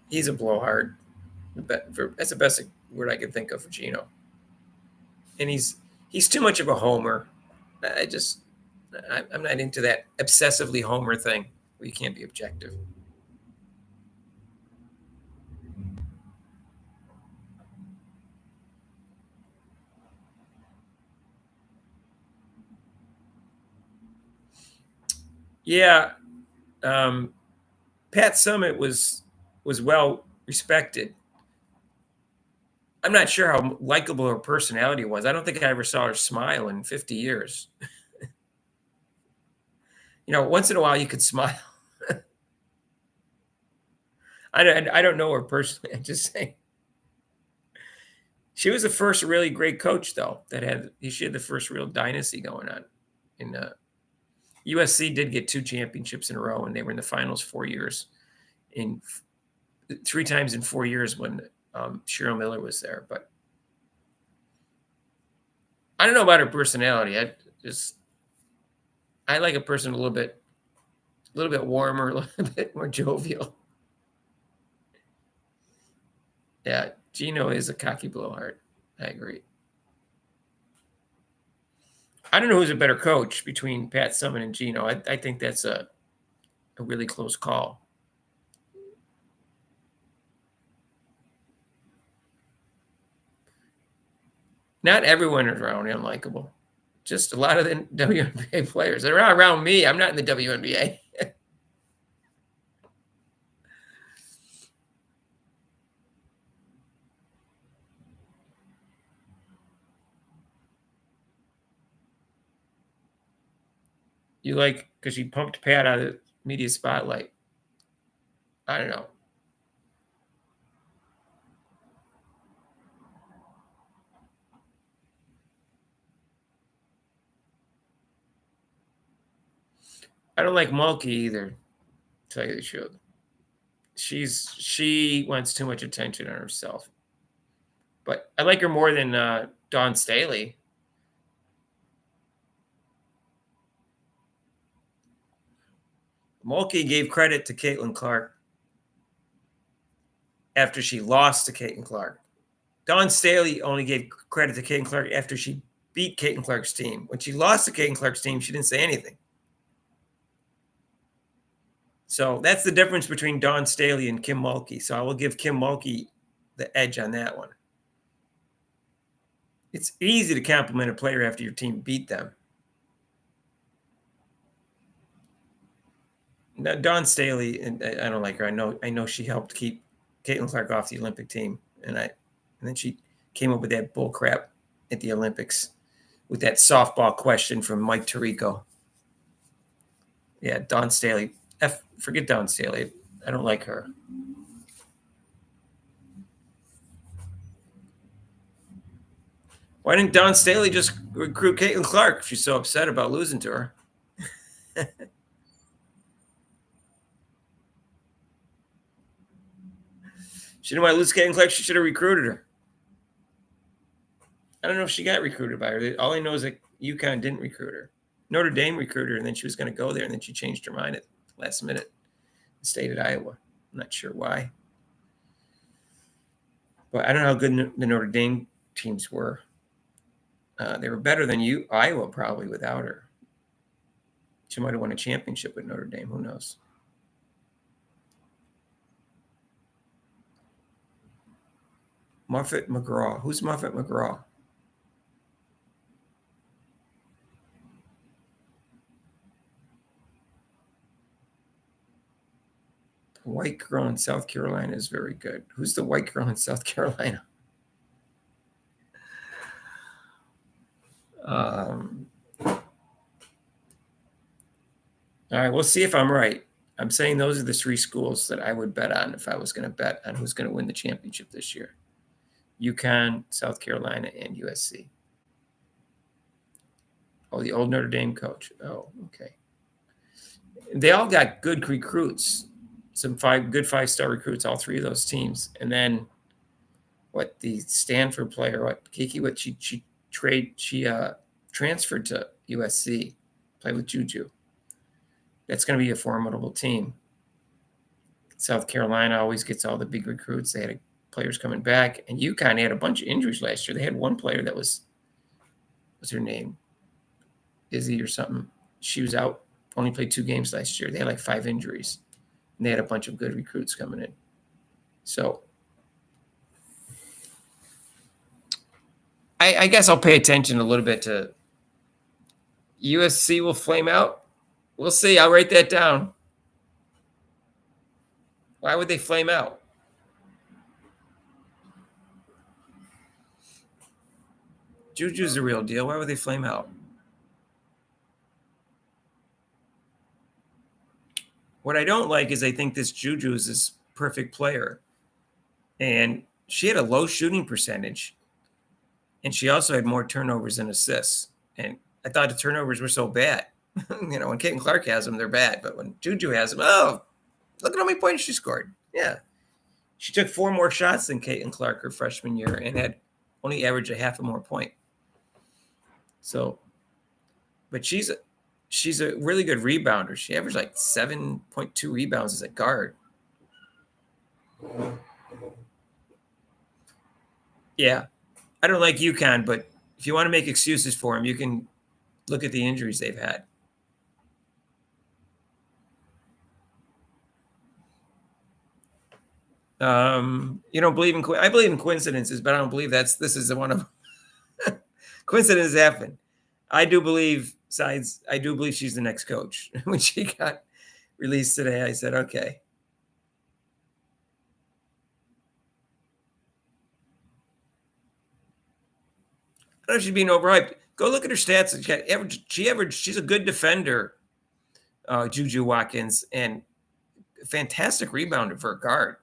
He's a blowhard. That's the best word I can think of for Gino. And he's too much of a homer. I'm not into that obsessively homer thing where you can't be objective. Yeah, Pat Summitt was well respected. I'm not sure how likable her personality was. I don't think I ever saw her smile in 50 years. Once in a while you could smile. I don't know her personally. I'm just saying. She was the first really great coach, though. She had the first real dynasty going on. And USC did get 2 championships in a row, and they were in the finals 4 years, 3 times in 4 years when Cheryl Miller was there. But I don't know about her personality. I like a person a little bit warmer, a little bit more jovial. Yeah, Gino is a cocky blowhard. I agree. I don't know who's a better coach between Pat Summitt and Gino. I think that's a really close call. Not everyone is around unlikable. Just a lot of the WNBA players. They're not around me. I'm not in the WNBA. You like because she pumped Pat out of the media spotlight. I don't know. I don't like Mulkey either, to tell you the truth. She wants too much attention on herself. But I like her more than Dawn Staley. Mulkey gave credit to Caitlin Clark after she lost to Caitlin Clark. Dawn Staley only gave credit to Caitlin Clark after she beat Caitlin Clark's team. When she lost to Caitlin Clark's team, she didn't say anything. So that's the difference between Dawn Staley and Kim Mulkey. So I will give Kim Mulkey the edge on that one. It's easy to compliment a player after your team beat them. Now, Dawn Staley, and I don't like her. I know she helped keep Caitlin Clark off the Olympic team, and then she came up with that bull crap at the Olympics with that softball question from Mike Tirico. Yeah, Dawn Staley. Forget Dawn Staley. I don't like her. Why didn't Dawn Staley just recruit Caitlin Clark if she's so upset about losing to her? She didn't want to lose Caitlin Clark. She should have recruited her. I don't know if she got recruited by her. All I know is that UConn didn't recruit her. Notre Dame recruited her, and then she was going to go there, and then she changed her mind at the last minute and stayed at Iowa. I'm not sure why. But I don't know how good the Notre Dame teams were. They were better than Iowa probably without her. She might have won a championship with Notre Dame. Who knows? Muffet McGraw. Who's Muffet McGraw? The white girl in South Carolina is very good. Who's the white girl in South Carolina? All right, we'll see if I'm right. I'm saying those are the three schools that I would bet on if I was going to bet on who's going to win the championship this year. UConn, South Carolina, and USC. Oh, the old Notre Dame coach. Oh, okay. They all got good recruits, some good five-star recruits, all three of those teams. And then what the Stanford player, she transferred to USC, played with Juju. That's going to be a formidable team. South Carolina always gets all the big recruits. They had players coming back, and UConn had a bunch of injuries last year. They had one player that what's her name? Izzy or something. She was out, only played 2 games last year. They had like 5 injuries, and they had a bunch of good recruits coming in. So I guess I'll pay attention a little bit to USC will flame out. We'll see. I'll write that down. Why would they flame out? Juju's the real deal. Why would they flame out? What I don't like is I think this Juju is this perfect player. And she had a low shooting percentage. And she also had more turnovers than assists. And I thought the turnovers were so bad. When Caitlin Clark has them, they're bad. But when Juju has them, oh, look at how many points she scored. Yeah. She took 4 more shots than Caitlin Clark her freshman year and had only averaged a half a more point. So, but she's a really good rebounder. She averaged like 7.2 rebounds as a guard. Yeah. I don't like UConn, but if you want to make excuses for them, you can look at the injuries they've had. You don't believe in I believe in coincidences, but I don't believe this is one of coincidences happen. I do believe she's the next coach. When she got released today, I said, okay. I don't know if she's being overhyped. Go look at her stats. She's a good defender, Juju Watkins, and fantastic rebounder for a guard.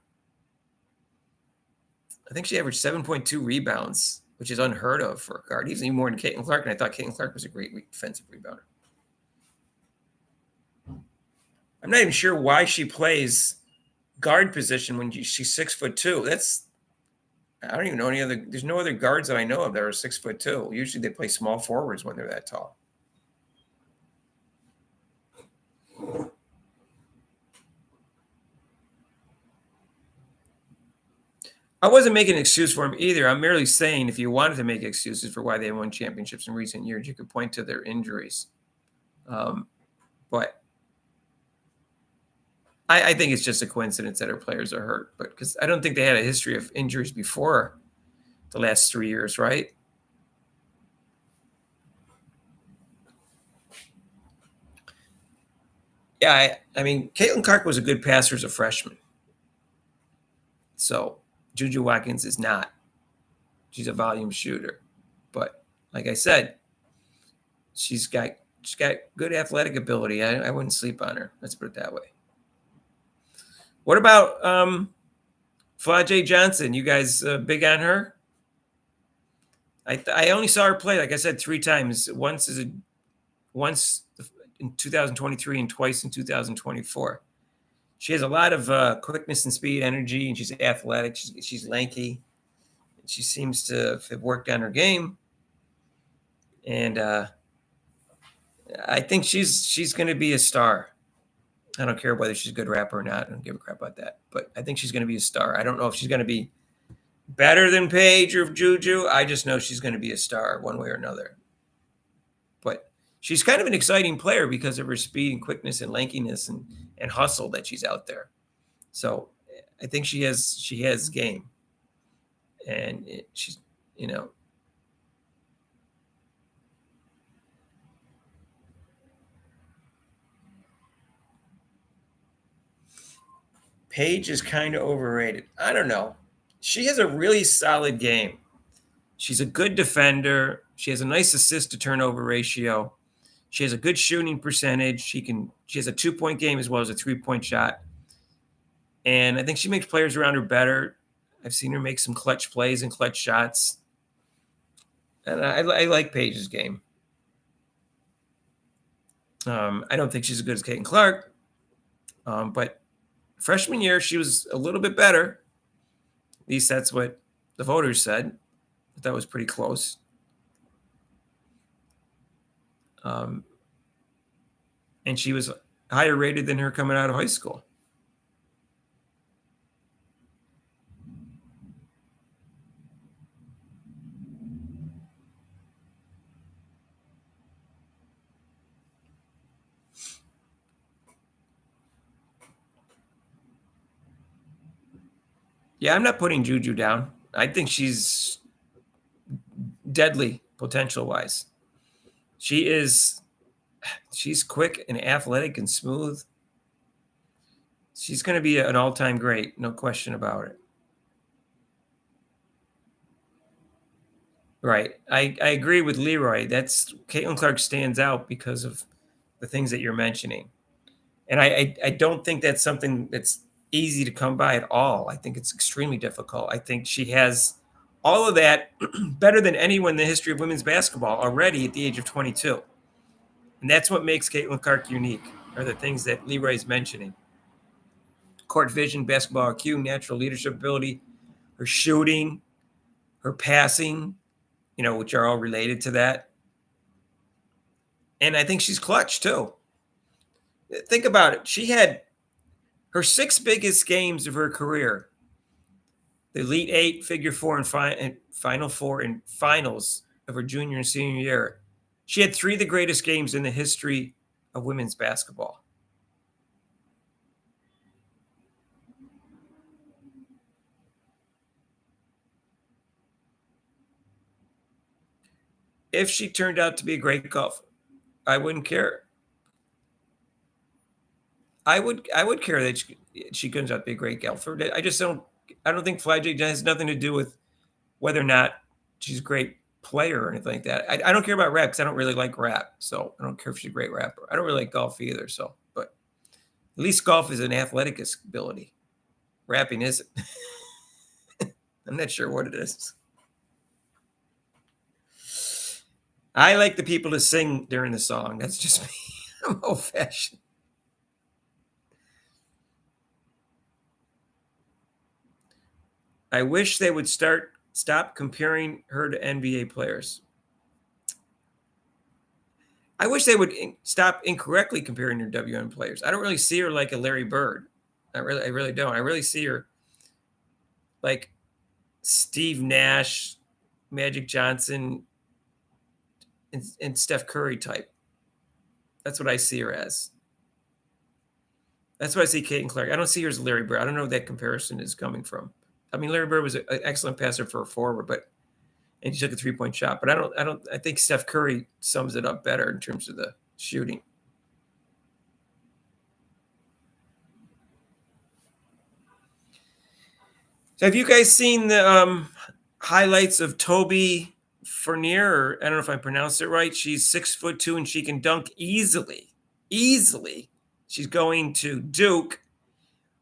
I think she averaged 7.2 rebounds, which is unheard of for a guard, even more than Caitlin Clark. And I thought Caitlin Clark was a great defensive rebounder. I'm not even sure why she plays guard position when she's 6'2". I don't even know there's no other guards that I know of that are 6'2". Usually they play small forwards when they're that tall. I wasn't making an excuse for them either. I'm merely saying if you wanted to make excuses for why they won championships in recent years, you could point to their injuries. But I think it's just a coincidence that her players are hurt, but because I don't think they had a history of injuries before the last 3 years, right? Yeah, I mean, Caitlin Clark was a good passer as a freshman. So Juju Watkins is not. She's a volume shooter. But like I said, she's got good athletic ability. I wouldn't sleep on her. Let's put it that way. What about Flajay Johnson? You guys big on her? I only saw her play, like I said, 3 times. Once in 2023 and twice in 2024. She has a lot of quickness and speed, energy, and she's athletic. She's lanky. She seems to have worked on her game, and I think she's going to be a star. I don't care whether she's a good rapper or not. I don't give a crap about that. But I think she's going to be a star. I don't know if she's going to be better than Paige or Juju. I just know she's going to be a star one way or another. But she's kind of an exciting player because of her speed and quickness and lankiness and hustle that she's out there. So I think she has game, and she's you know Paige is kind of overrated. I don't know. She has a really solid game. She's a good defender. She has a nice assist to turnover ratio. She has a good shooting percentage. She has a 2-point game as well as a 3-point shot. And I think she makes players around her better. I've seen her make some clutch plays and clutch shots. And I like Paige's game. I don't think she's as good as Caitlin Clark. But freshman year, she was a little bit better. At least that's what the voters said. That was pretty close. And she was higher rated than her coming out of high school. Yeah, I'm not putting Juju down. I think she's deadly potential wise. She's quick and athletic and smooth. She's going to be an all-time great, no question about it. Right. I agree with Leroy. That's Caitlin Clark stands out because of the things that you're mentioning. And I don't think that's something that's easy to come by at all. I think it's extremely difficult. I think she has all of that better than anyone in the history of women's basketball already at the age of 22. And that's what makes Caitlin Clark unique, are the things that Leroy's mentioning. Court vision, basketball IQ, natural leadership ability, her shooting, her passing, which are all related to that. And I think she's clutch too. Think about it. She had her 6 biggest games of her career, the Elite Eight, Figure Four, and Final Four and finals of her junior and senior year. She had 3 of the greatest games in the history of women's basketball. If she turned out to be a great golfer, I wouldn't care. I would care that she turns out to be a great golfer. I don't think Flagey has nothing to do with whether or not she's a great player or anything like that. I don't care about rap because I don't really like rap. So I don't care if she's a great rapper. I don't really like golf either. So, but at least golf is an athletic ability. Rapping isn't. I'm not sure what it is. I like the people to sing during the song. That's just me. I'm old fashioned. I wish they would stop comparing her to NBA players. I wish they would stop incorrectly comparing her to WN players. I don't really see her like a Larry Bird. I really don't. I really see her like Steve Nash, Magic Johnson, and Steph Curry type. That's what I see her as. That's why I see Caitlin Clark. I don't see her as Larry Bird. I don't know where that comparison is coming from. I mean, Larry Bird was an excellent passer for a forward, but and he took a 3-point shot. But I think Steph Curry sums it up better in terms of the shooting. So have you guys seen the highlights of Toby Fournier? Or, I don't know if I pronounced it right. She's 6'2" and she can dunk easily. Easily. She's going to Duke.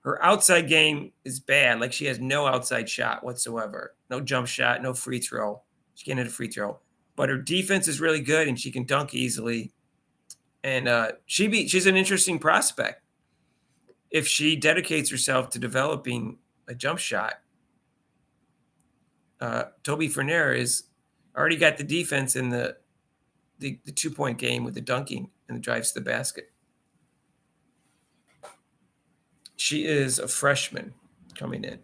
Her outside game is bad. Like, she has no outside shot whatsoever. No jump shot, no free throw. She can't hit a free throw. But her defense is really good and she can dunk easily. And she's an interesting prospect if she dedicates herself to developing a jump shot. Toby Fournier is already got the defense in the 2-point game with the dunking and the drives to the basket. She is a freshman coming in.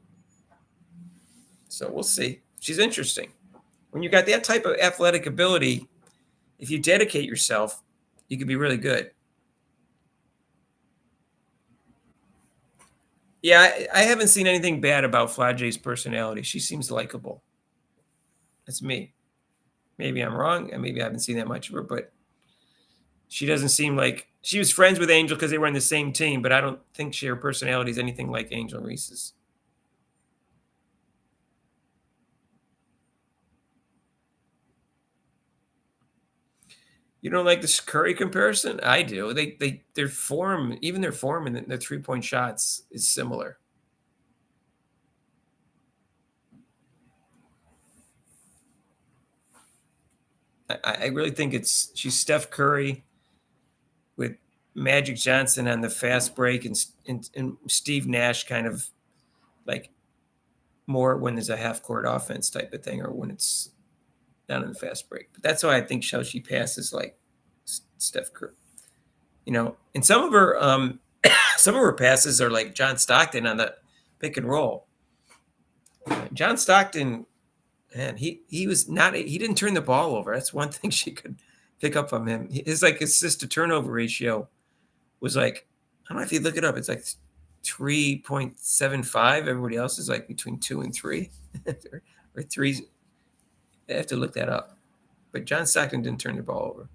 So we'll see. She's interesting. When you got that type of athletic ability, if you dedicate yourself, you could be really good. Yeah, I haven't seen anything bad about Flage's personality. She seems likable. That's me. Maybe I'm wrong, and maybe I haven't seen that much of her, but she doesn't seem like she was friends with Angel because they were on the same team, but I don't think her personality is anything like Angel Reese's. You don't like this Curry comparison? I do. Their form, even their form in the 3-point shots is similar. I really think she's Steph Curry with Magic Johnson on the fast break and Steve Nash kind of like more when there's a half court offense type of thing or when it's down in the fast break. But that's why I think she passes like Steph Curry. You know, and some of her passes are like John Stockton on the pick and roll. John Stockton, man, he didn't turn the ball over. That's one thing she could pick up from him. His like assist to turnover ratio was like, I don't know if you look it up, it's like 3.75. Everybody else is like between 2 and 3 or 3. I have to look that up. But John Stockton didn't turn the ball over.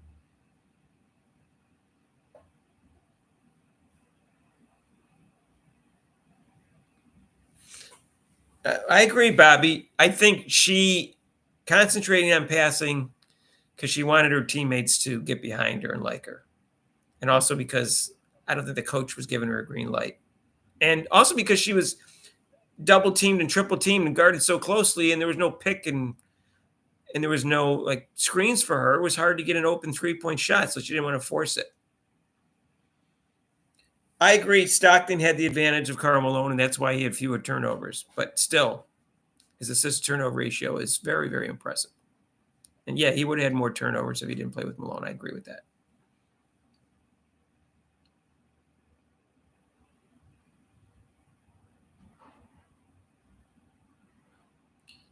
I agree, Bobby. I think she concentrating on passing because she wanted her teammates to get behind her and like her. And also because I don't think the coach was giving her a green light. And also because she was double teamed and triple teamed and guarded so closely and there was no pick and there was no like screens for her. It was hard to get an open 3-point shot, so she didn't want to force it. I agree. Stockton had the advantage of Karl Malone, and that's why he had fewer turnovers. But still, his assist turnover ratio is very, very impressive. And yeah, he would have had more turnovers if he didn't play with Malone. I agree with that.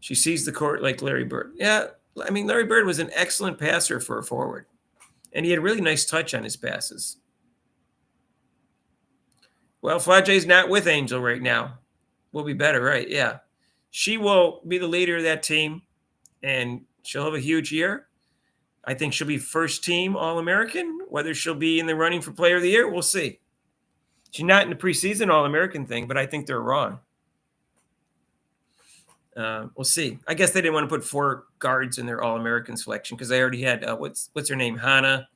She sees the court like Larry Bird. Yeah, I mean, Larry Bird was an excellent passer for a forward, and he had a really nice touch on his passes. Well, Flage's not with Angel right now. Will be better, right? Yeah. She will be the leader of that team, and she'll have a huge year. I think she'll be first team All-American. Whether she'll be in the running for Player of the Year, we'll see. She's not in the preseason All-American thing, but I think they're wrong. We'll see. I guess they didn't want to put 4 guards in their All-American selection because they already had what's her name, Hannah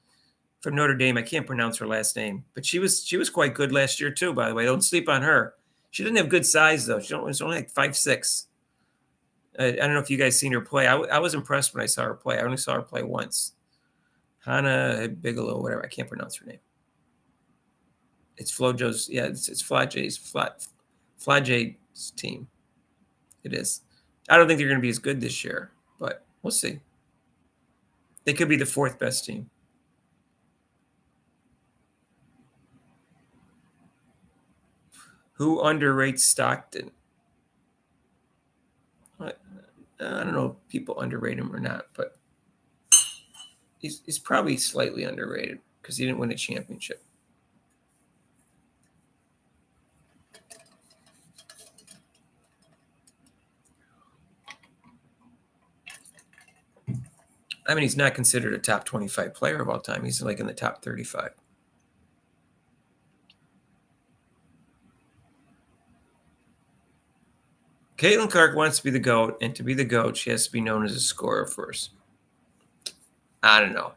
from Notre Dame. I can't pronounce her last name, but she was quite good last year too. By the way, don't sleep on her. She didn't have good size though. She's only like 5'6". I don't know if you guys seen her play. I was impressed when I saw her play. I only saw her play once. Hannah Bigelow, whatever. I can't pronounce her name. It's Flojo's. Yeah, it's Flage's team. It is. I don't think they're going to be as good this year, but we'll see. They could be the 4th best team. Who underrates Stockton? I don't know if people underrate him or not, but he's probably slightly underrated because he didn't win a championship. I mean, he's not considered a top 25 player of all time. He's like in the top 35. Caitlin Clark wants to be the GOAT, and to be the GOAT, she has to be known as a scorer first. I don't know.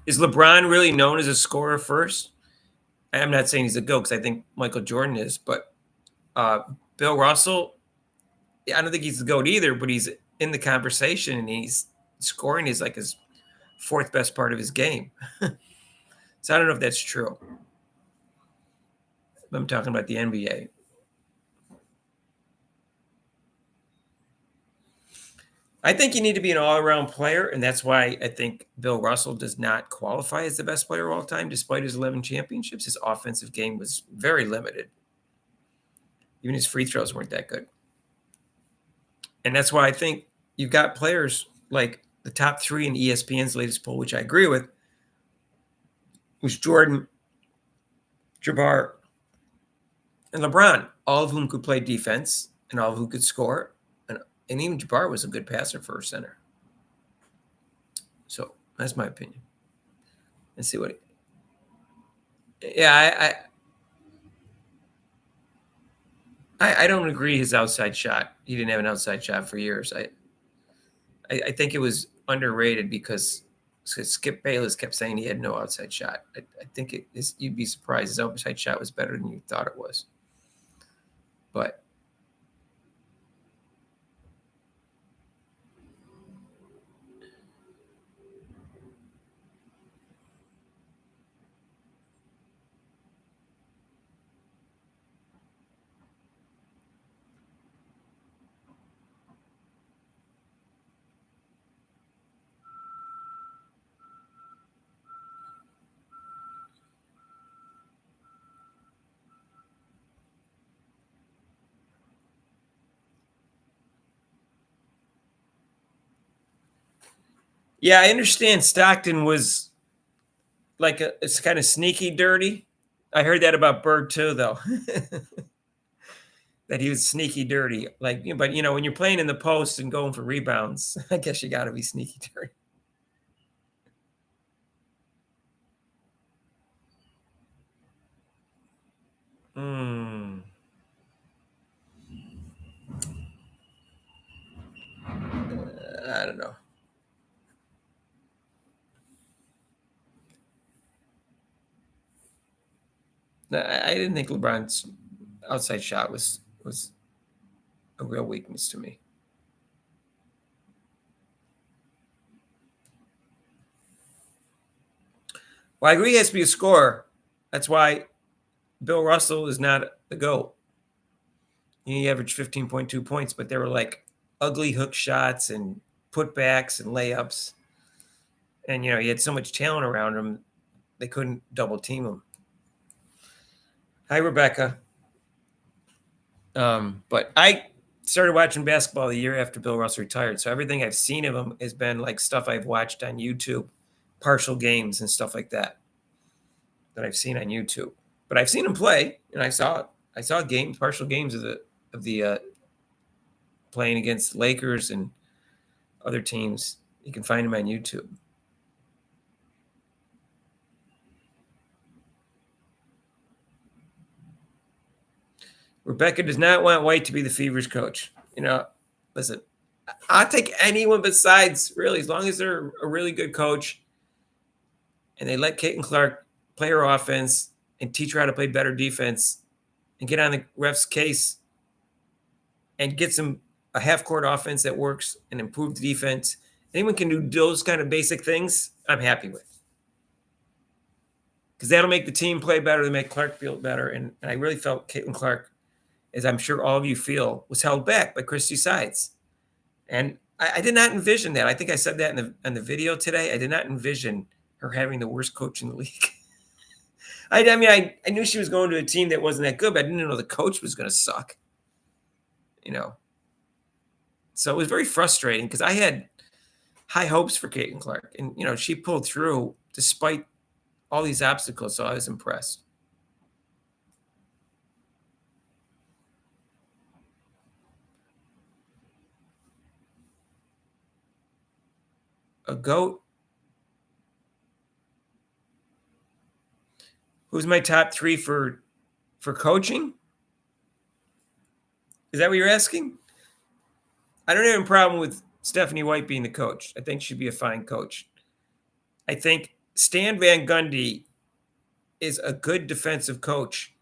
Is LeBron really known as a scorer first? I'm not saying he's a GOAT because I think Michael Jordan is, but Bill Russell, I don't think he's the GOAT either, but he's in the conversation and he's scoring is like his fourth best part of his game. So I don't know if that's true. I'm talking about the NBA. I think you need to be an all-around player, and that's why I think Bill Russell does not qualify as the best player of all time, despite his 11 championships. His offensive game was very limited. Even his free throws weren't that good. And that's why I think you've got players like the top three in ESPN's latest poll, which I agree with, was Jordan, Jabbar, and LeBron, all of whom could play defense and all of whom could score. And even Jabbar was a good passer for a center. So that's my opinion. Let's see what. I don't agree his outside shot. He didn't have an outside shot for years. I think it was underrated because Skip Bayless kept saying he had no outside shot. I think you'd be surprised his outside shot was better than you thought it was. But yeah, I understand Stockton was like it's kind of sneaky dirty. I heard that about Bird too, though. That he was sneaky dirty. Like, but when you're playing in the post and going for rebounds, I guess you got to be sneaky dirty. I don't know. I didn't think LeBron's outside shot was a real weakness to me. Well, I agree he has to be a scorer. That's why Bill Russell is not the GOAT. He averaged 15.2 points, but they were like ugly hook shots and putbacks and layups. And, he had so much talent around him, they couldn't double team him. Hi, Rebecca. But I started watching basketball the year after Bill Russell retired. So everything I've seen of him has been like stuff I've watched on YouTube, partial games and stuff like that I've seen on YouTube. But I've seen him play, and I saw games, partial games of the playing against Lakers and other teams. You can find him on YouTube. Rebecca does not want White to be the Fever's coach. Listen, I'll take anyone besides, really, as long as they're a really good coach and they let Caitlin Clark play her offense and teach her how to play better defense and get on the ref's case and get a half-court offense that works and improve the defense. Anyone can do those kind of basic things, I'm happy with. Because that'll make the team play better, to make Clark feel better. And I really felt Caitlin Clark, as I'm sure all of you feel, was held back by Christy Sides. And I did not envision that. I think I said that in the video today. I did not envision her having the worst coach in the league. I knew she was going to a team that wasn't that good, but I didn't know the coach was going to suck. So it was very frustrating because I had high hopes for Caitlin Clark. And, she pulled through despite all these obstacles, so I was impressed. A GOAT? Who's my top three for coaching? Is that what you're asking? I don't have a problem with Stephanie White being the coach. I think she'd be a fine coach. I think Stan Van Gundy is a good defensive coach.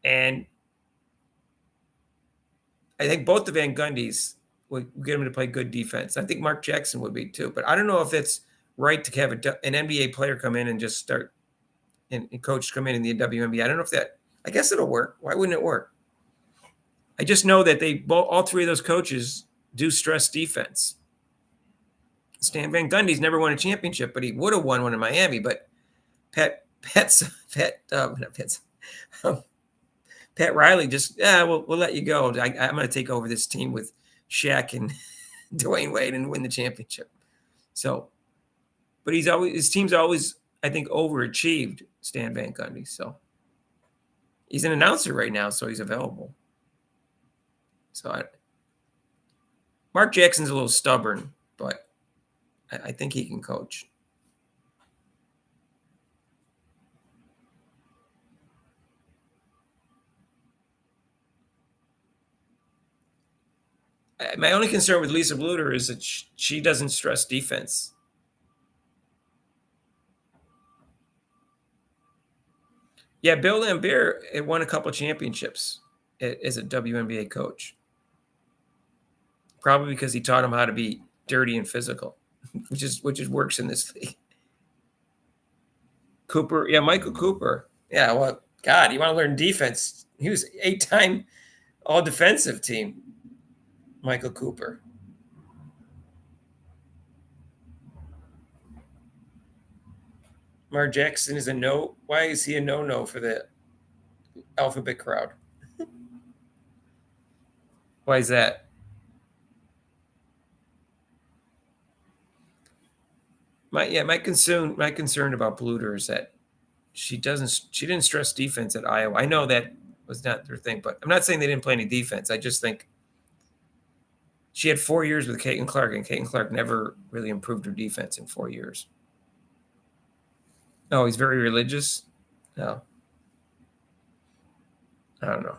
And I think both the Van Gundys would get him to play good defense. I think Mark Jackson would be too. But I don't know if it's right to have an NBA player come in and just start and coach come in the WNBA. I don't know if that, I guess it'll work. Why wouldn't it work? I just know that all three of those coaches do stress defense. Stan Van Gundy's never won a championship, but he would have won one in Miami. But Pat Riley just, we'll let you go. I'm going to take over this team with Shaq and Dwayne Wade and win the championship. So, but his team's always, I think, overachieved Stan Van Gundy. So he's an announcer right now, so he's available. So Mark Jackson's a little stubborn, but I think he can coach. My only concern with Lisa Bluter is that she doesn't stress defense. Yeah, Bill Laimbeer won a couple of championships as a WNBA coach. Probably because he taught him how to be dirty and physical, which works in this league. Cooper, yeah, Michael Cooper. Yeah, well, God, you want to learn defense. He was 8-time all-defensive team, Michael Cooper. Mark Jackson is a no. Why is he a no-no for the alphabet crowd? Why is that? My concern about Bluter is that she didn't stress defense at Iowa. I know that was not their thing, but I'm not saying they didn't play any defense. I just think she had 4 years with Caitlin Clark, and Caitlin Clark never really improved her defense in 4 years. Oh, he's very religious? No. I don't know.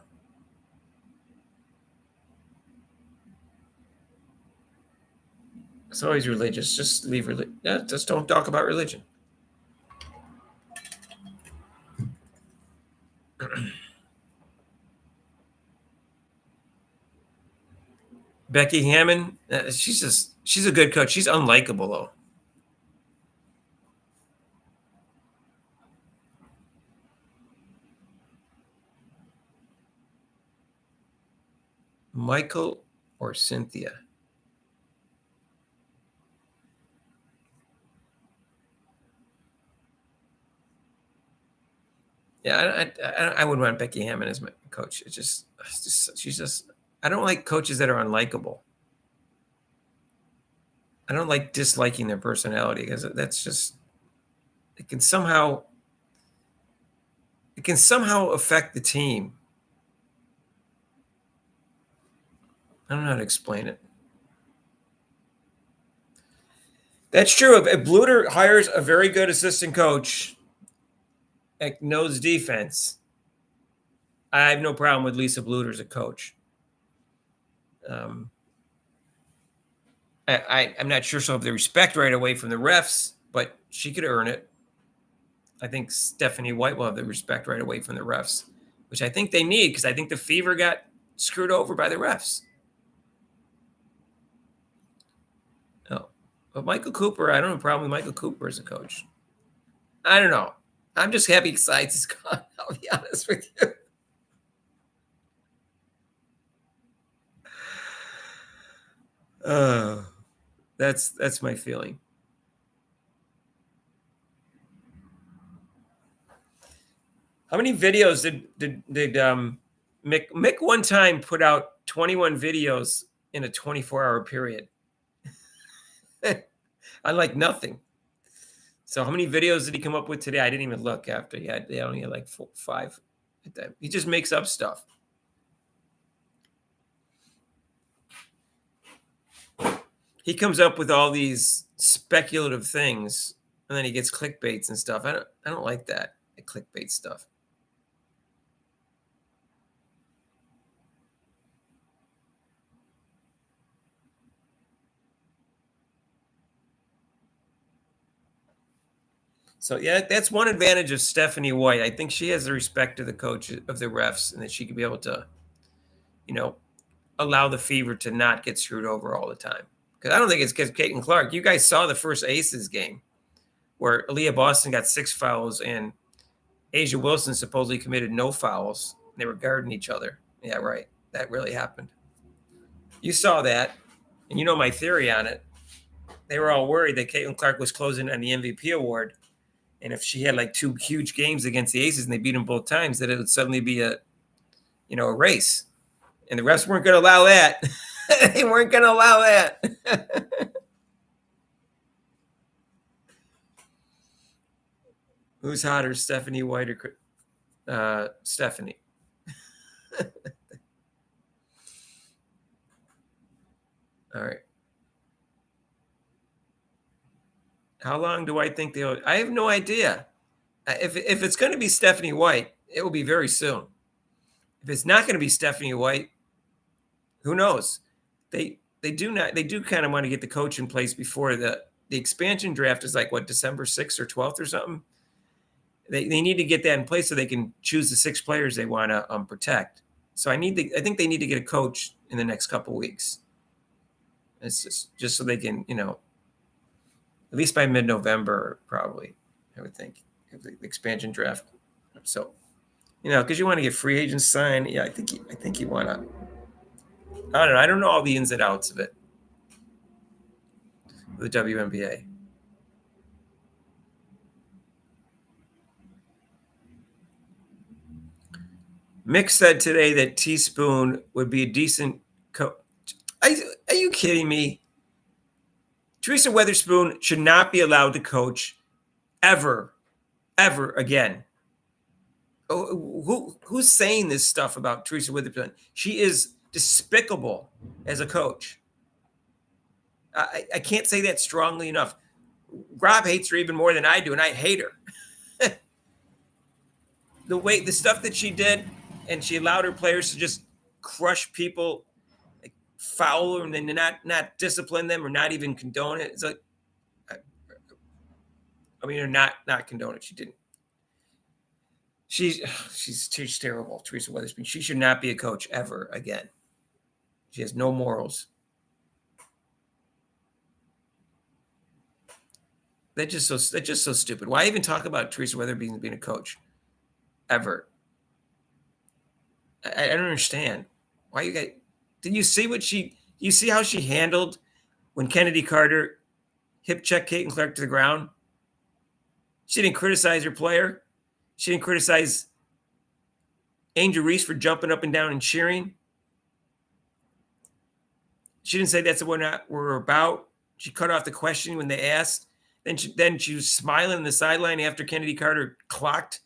So he's religious. Just leave religion. Just don't talk about religion. Becky Hammon, she's a good coach. She's unlikable though. Michael or Cynthia? Yeah, I wouldn't want Becky Hammon as my coach. She's just. I don't like coaches that are unlikable. I don't like disliking their personality because that's just it can somehow affect the team. I don't know how to explain it. That's true. If Bluter hires a very good assistant coach that knows defense, I have no problem with Lisa Bluter as a coach. I'm not sure she'll have the respect right away from the refs, but she could earn it. I think Stephanie White will have the respect right away from the refs, which I think they need because I think the Fever got screwed over by the refs. No, but Michael Cooper, I don't have a problem with Michael Cooper as a coach. I don't know. I'm just happy Sides is gone. I'll be honest with you. That's my feeling. How many videos did Mick one time put out 21 videos in a 24-hour period? Unlike nothing. So how many videos did he come up with today? I didn't even look after they only had like 5 at that. He just makes up stuff. He comes up with all these speculative things, and then he gets clickbaits and stuff. I don't like that, the clickbait stuff. So yeah, that's one advantage of Stephanie White. I think she has the respect of the coach of the refs, and that she could be able to, you know, allow the Fever to not get screwed over all the time. Because I don't think it's because Caitlin Clark. You guys saw the first Aces game where Aaliyah Boston got 6 fouls and Asia Wilson supposedly committed no fouls. They were guarding each other. Yeah, right. That really happened. You saw that, and you know my theory on it. They were all worried that Caitlin Clark was closing on the MVP award, and if she had like 2 huge games against the Aces and they beat them both times, that it would suddenly be a race. And the refs weren't going to allow that. They weren't going to allow that. Who's hotter, Stephanie White or Stephanie? All right. How long do I think they'll? I have no idea. If it's going to be Stephanie White, it will be very soon. If it's not going to be Stephanie White, who knows? They do kind of want to get the coach in place before the expansion draft is like what, December 6th or 12th or something. They need to get that in place so they can choose the 6 players they want to protect. So I think they need to get a coach in the next couple weeks. It's just so they can, at least by mid-November, probably, I would think, the expansion draft. So, because you want to get free agents signed. Yeah, I think you want to. I don't know. I don't know all the ins and outs of it. The WNBA. Mick said today that Teaspoon would be a decent coach. Are you kidding me? Teresa Weatherspoon should not be allowed to coach ever again. Who's saying this stuff about Teresa Weatherspoon? She is despicable as a coach. I can't say that strongly enough. Rob hates her even more than I do, and I hate her. The stuff that she did, and she allowed her players to just crush people, like foul them, and then not discipline them or not even condone it. It's like, or not condone it. She didn't. She's terrible, Teresa Weatherspoon. She should not be a coach ever again. She has no morals. That's just so stupid. Why even talk about Teresa Weatherspoon being a coach ever? I don't understand. Why you guys? Did you see you see how she handled when Kennedy Carter hip checked Caitlin Clark to the ground? She didn't criticize her player. She didn't criticize Angel Reese for jumping up and down and cheering. She didn't say that's what we're about. She cut off the question when they asked. Then she was smiling in the sideline after Kennedy Carter clocked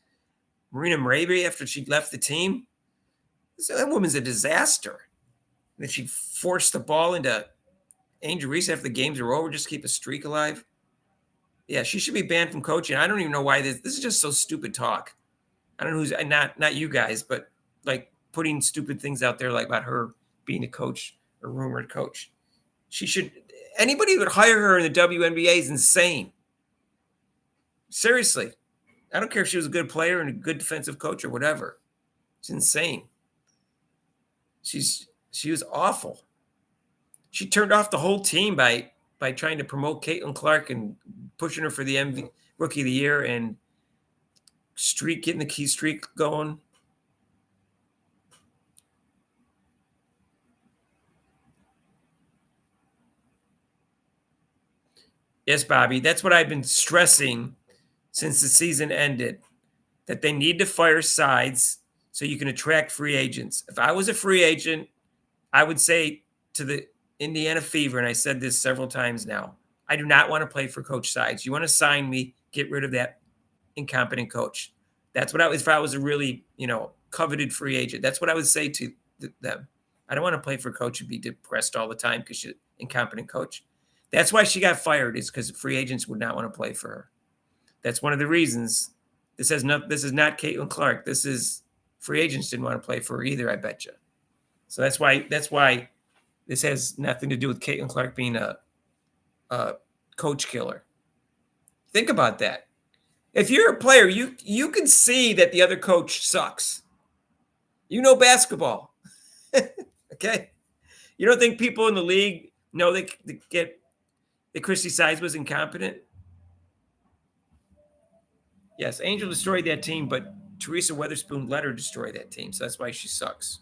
Marina Marabi after she left the team. So that woman's a disaster. That she forced the ball into Angel Reese after the games are over just to keep a streak alive. Yeah, she should be banned from coaching. I don't even know why this is just so stupid talk. I don't know who's not you guys, but like putting stupid things out there like about her being a coach or rumored coach. Anybody who would hire her in the WNBA is insane. Seriously. I don't care if she was a good player and a good defensive coach or whatever. It's insane. She was awful. She turned off the whole team by trying to promote Caitlin Clark and pushing her for the Rookie of the Year and getting the key streak going. Yes, Bobby, that's what I've been stressing since the season ended, that they need to fire sides so you can attract free agents. If I was a free agent, I would say to the Indiana Fever, and I said this several times now, I do not want to play for Coach Sides. You want to sign me, get rid of that incompetent coach. That's what if I was a really, coveted free agent, that's what I would say to them. I don't want to play for coach and be depressed all the time because you're an incompetent coach. That's why she got fired, is because free agents would not want to play for her. That's one of the reasons. This is not Caitlin Clark. This is free agents didn't want to play for her either, I bet you. So that's why this has nothing to do with Caitlin Clark being a coach killer. Think about that. If you're a player, you can see that the other coach sucks. You know basketball. Okay? You don't think people in the league know they get that Christy Sides was incompetent? Yes, Angel destroyed that team, but Teresa Weatherspoon let her destroy that team. So that's why she sucks.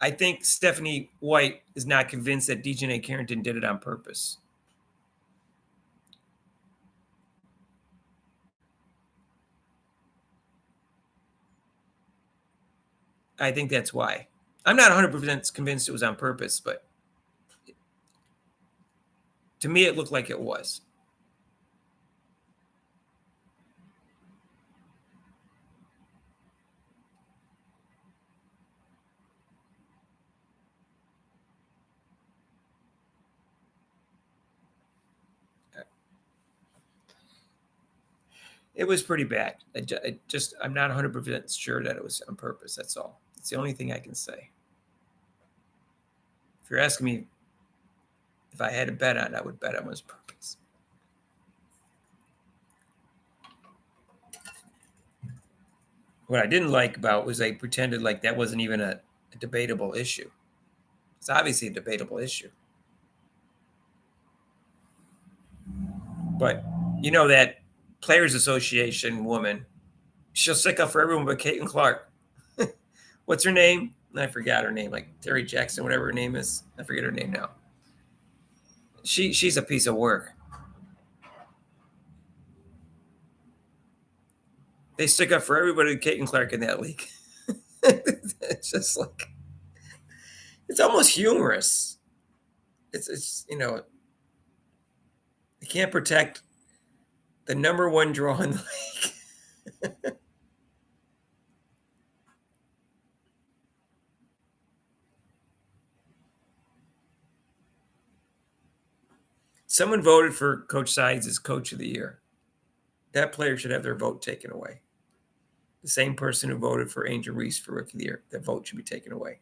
I think Stephanie White is not convinced that Dejanay Carrington did it on purpose. I think that's why. I'm not 100% convinced it was on purpose, but to me, it looked like it was. It was pretty bad. I'm not 100% sure that it was on purpose. That's all. It's the only thing I can say. If you're asking me if I had a bet on it, I would bet it was purpose. What I didn't like about was they pretended like that wasn't even a debatable issue. It's obviously a debatable issue. But you know that Players Association woman, she'll stick up for everyone but Caitlin Clark. What's her name? I forgot her name, like Terry Jackson, whatever her name is. I forget her name now. She's a piece of work. They stick up for everybody but Caitlin Clark in that league. It's just like, it's almost humorous. It's you know, they can't protect the number one draw in the league. Someone voted for Coach Sides as Coach of the Year. That player should have their vote taken away. The same person who voted for Angel Reese for Rookie of the Year, that vote should be taken away.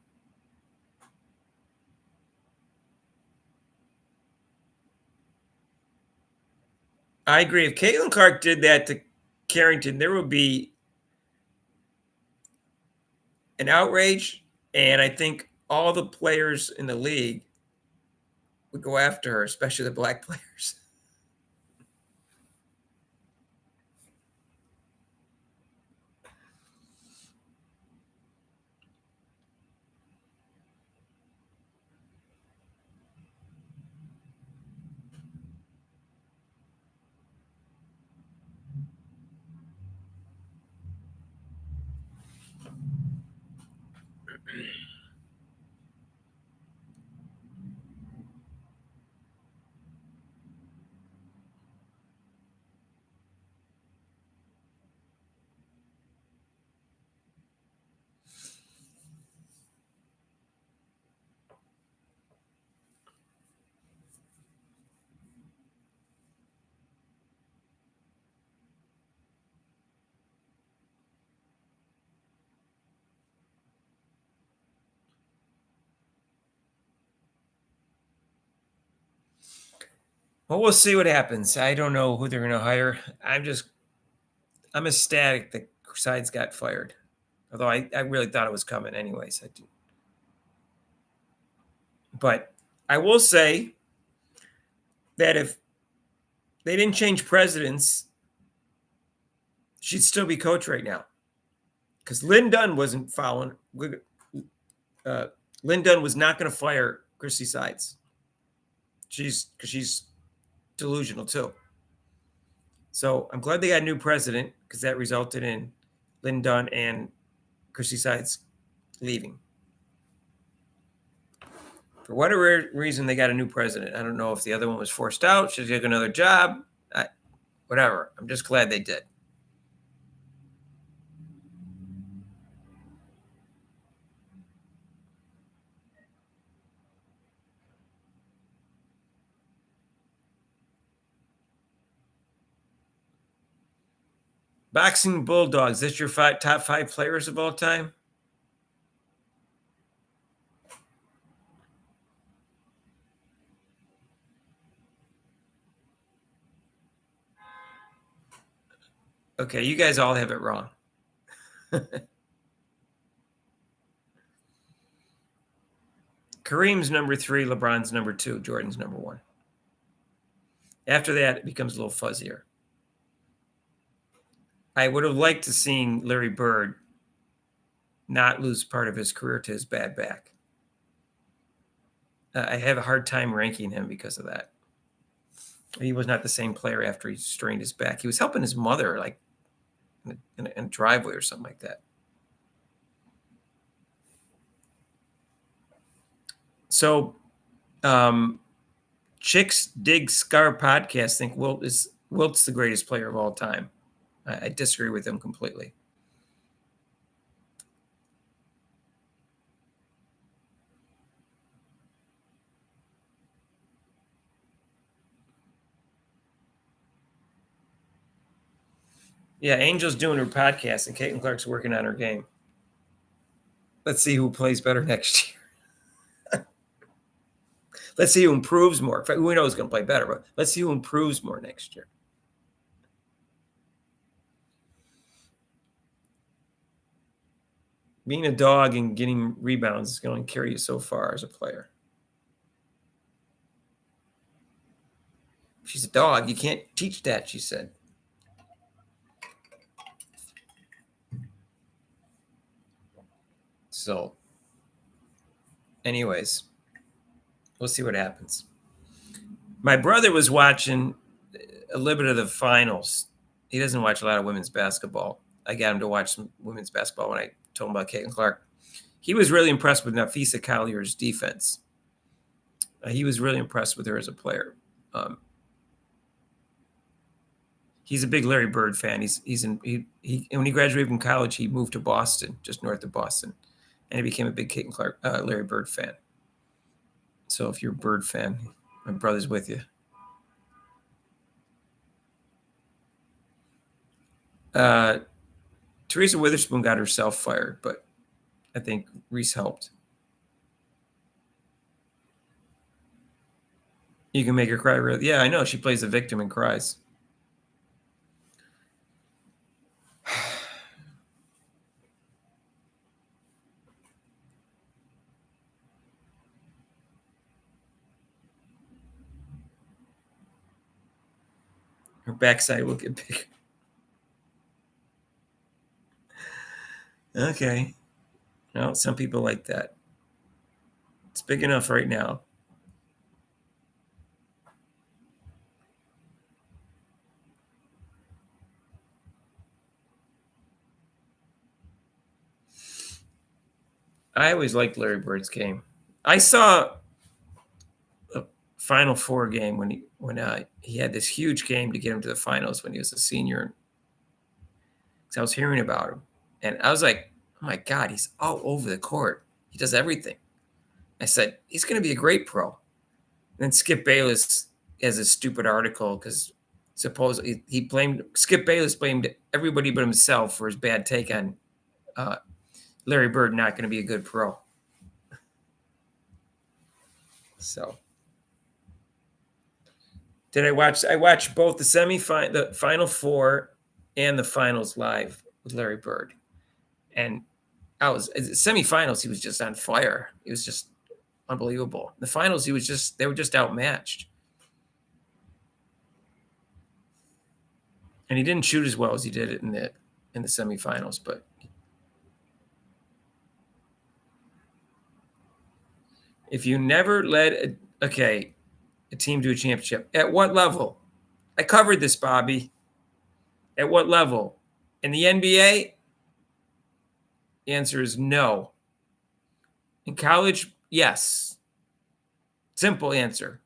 I agree. If Caitlin Clark did that to Carrington, there would be an outrage, and I think all the players in the league would go after her, especially the black players. Well, we'll see what happens. I don't know who they're going to hire. I'm ecstatic that Sides got fired. Although I really thought it was coming anyways. I do. But I will say that if they didn't change presidents, she'd still be coach right now. Because Lynn Dunn wasn't following. Lynn Dunn was not going to fire Christy Sides. She's delusional too. So I'm glad they got a new president because that resulted in Lynn Dunn and Christy Sides leaving. For whatever reason, they got a new president. I don't know if the other one was forced out. Should take another job. Whatever. I'm just glad they did. Boxing Bulldogs. That's your top 5 players of all time? Okay, you guys all have it wrong. Kareem's number 3, LeBron's number 2, Jordan's number 1. After that, it becomes a little fuzzier. I would have liked to seen Larry Bird not lose part of his career to his bad back. I have a hard time ranking him because of that. He was not the same player after he strained his back. He was helping his mother, like in a driveway or something like that. So, Chicks Dig Scar podcast think Wilt's the greatest player of all time. I disagree with them completely. Yeah, Angel's doing her podcast, and Caitlin Clark's working on her game. Let's see who plays better next year. Let's see who improves more. We know who's going to play better, but let's see who improves more next year. Being a dog and getting rebounds is going to carry you so far as a player. She's a dog. You can't teach that, she said. So, anyways, we'll see what happens. My brother was watching a little bit of the finals. He doesn't watch a lot of women's basketball. I got him to watch some women's basketball when I told him about Caitlin Clark. He was really impressed with Nafisa Collier's defense. He was really impressed with her as a player. He's a big Larry Bird fan. He when he graduated from college, he moved to Boston, just north of Boston, and he became a big Caitlin Clark, Larry Bird fan. So if you're a Bird fan, my brother's with you. Teresa Witherspoon got herself fired, but I think Reese helped. You can make her cry. Really? Yeah, I know. She plays the victim and cries. Her backside will get bigger. Okay. Well, some people like that. It's big enough right now. I always liked Larry Bird's game. I saw a Final Four game when he had this huge game to get him to the finals when he was a senior. So I was hearing about him, and I was like, "Oh my God, he's all over the court. He does everything." I said, "He's going to be a great pro." And then Skip Bayless has a stupid article because supposedly Skip Bayless blamed everybody but himself for his bad take on Larry Bird not going to be a good pro. So, I watched both the Final Four and the finals live with Larry Bird, and semifinals. He was just on fire. He was just unbelievable. The finals, they were just outmatched, and he didn't shoot as well as he did in the semifinals, but. If you never led a team to a championship, at what level? I covered this, Bobby. At what level? In the NBA? The answer is no. In college? Yes. Simple answer.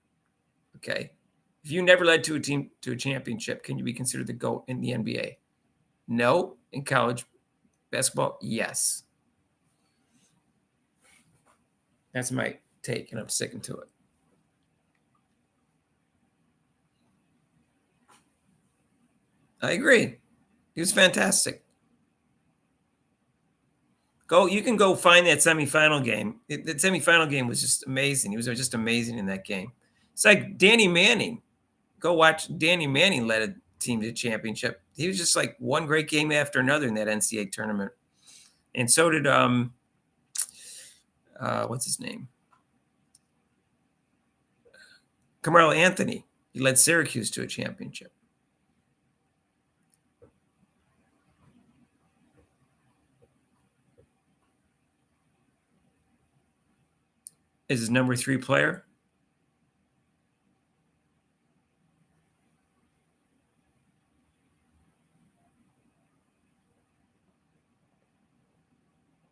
Okay. If you never led to a team to a championship, can you be considered the GOAT in the NBA? No. In college basketball? Yes. That's my take, and I'm sticking to it. I agree. He was fantastic. You can go find that semifinal game. That semifinal game was just amazing. He was just amazing in that game. It's like Danny Manning. Go watch Danny Manning led a team to championship. He was just like one great game after another in that NCAA tournament. And so did what's his name? Carmelo Anthony. He led Syracuse to a championship. Is his number 3 player?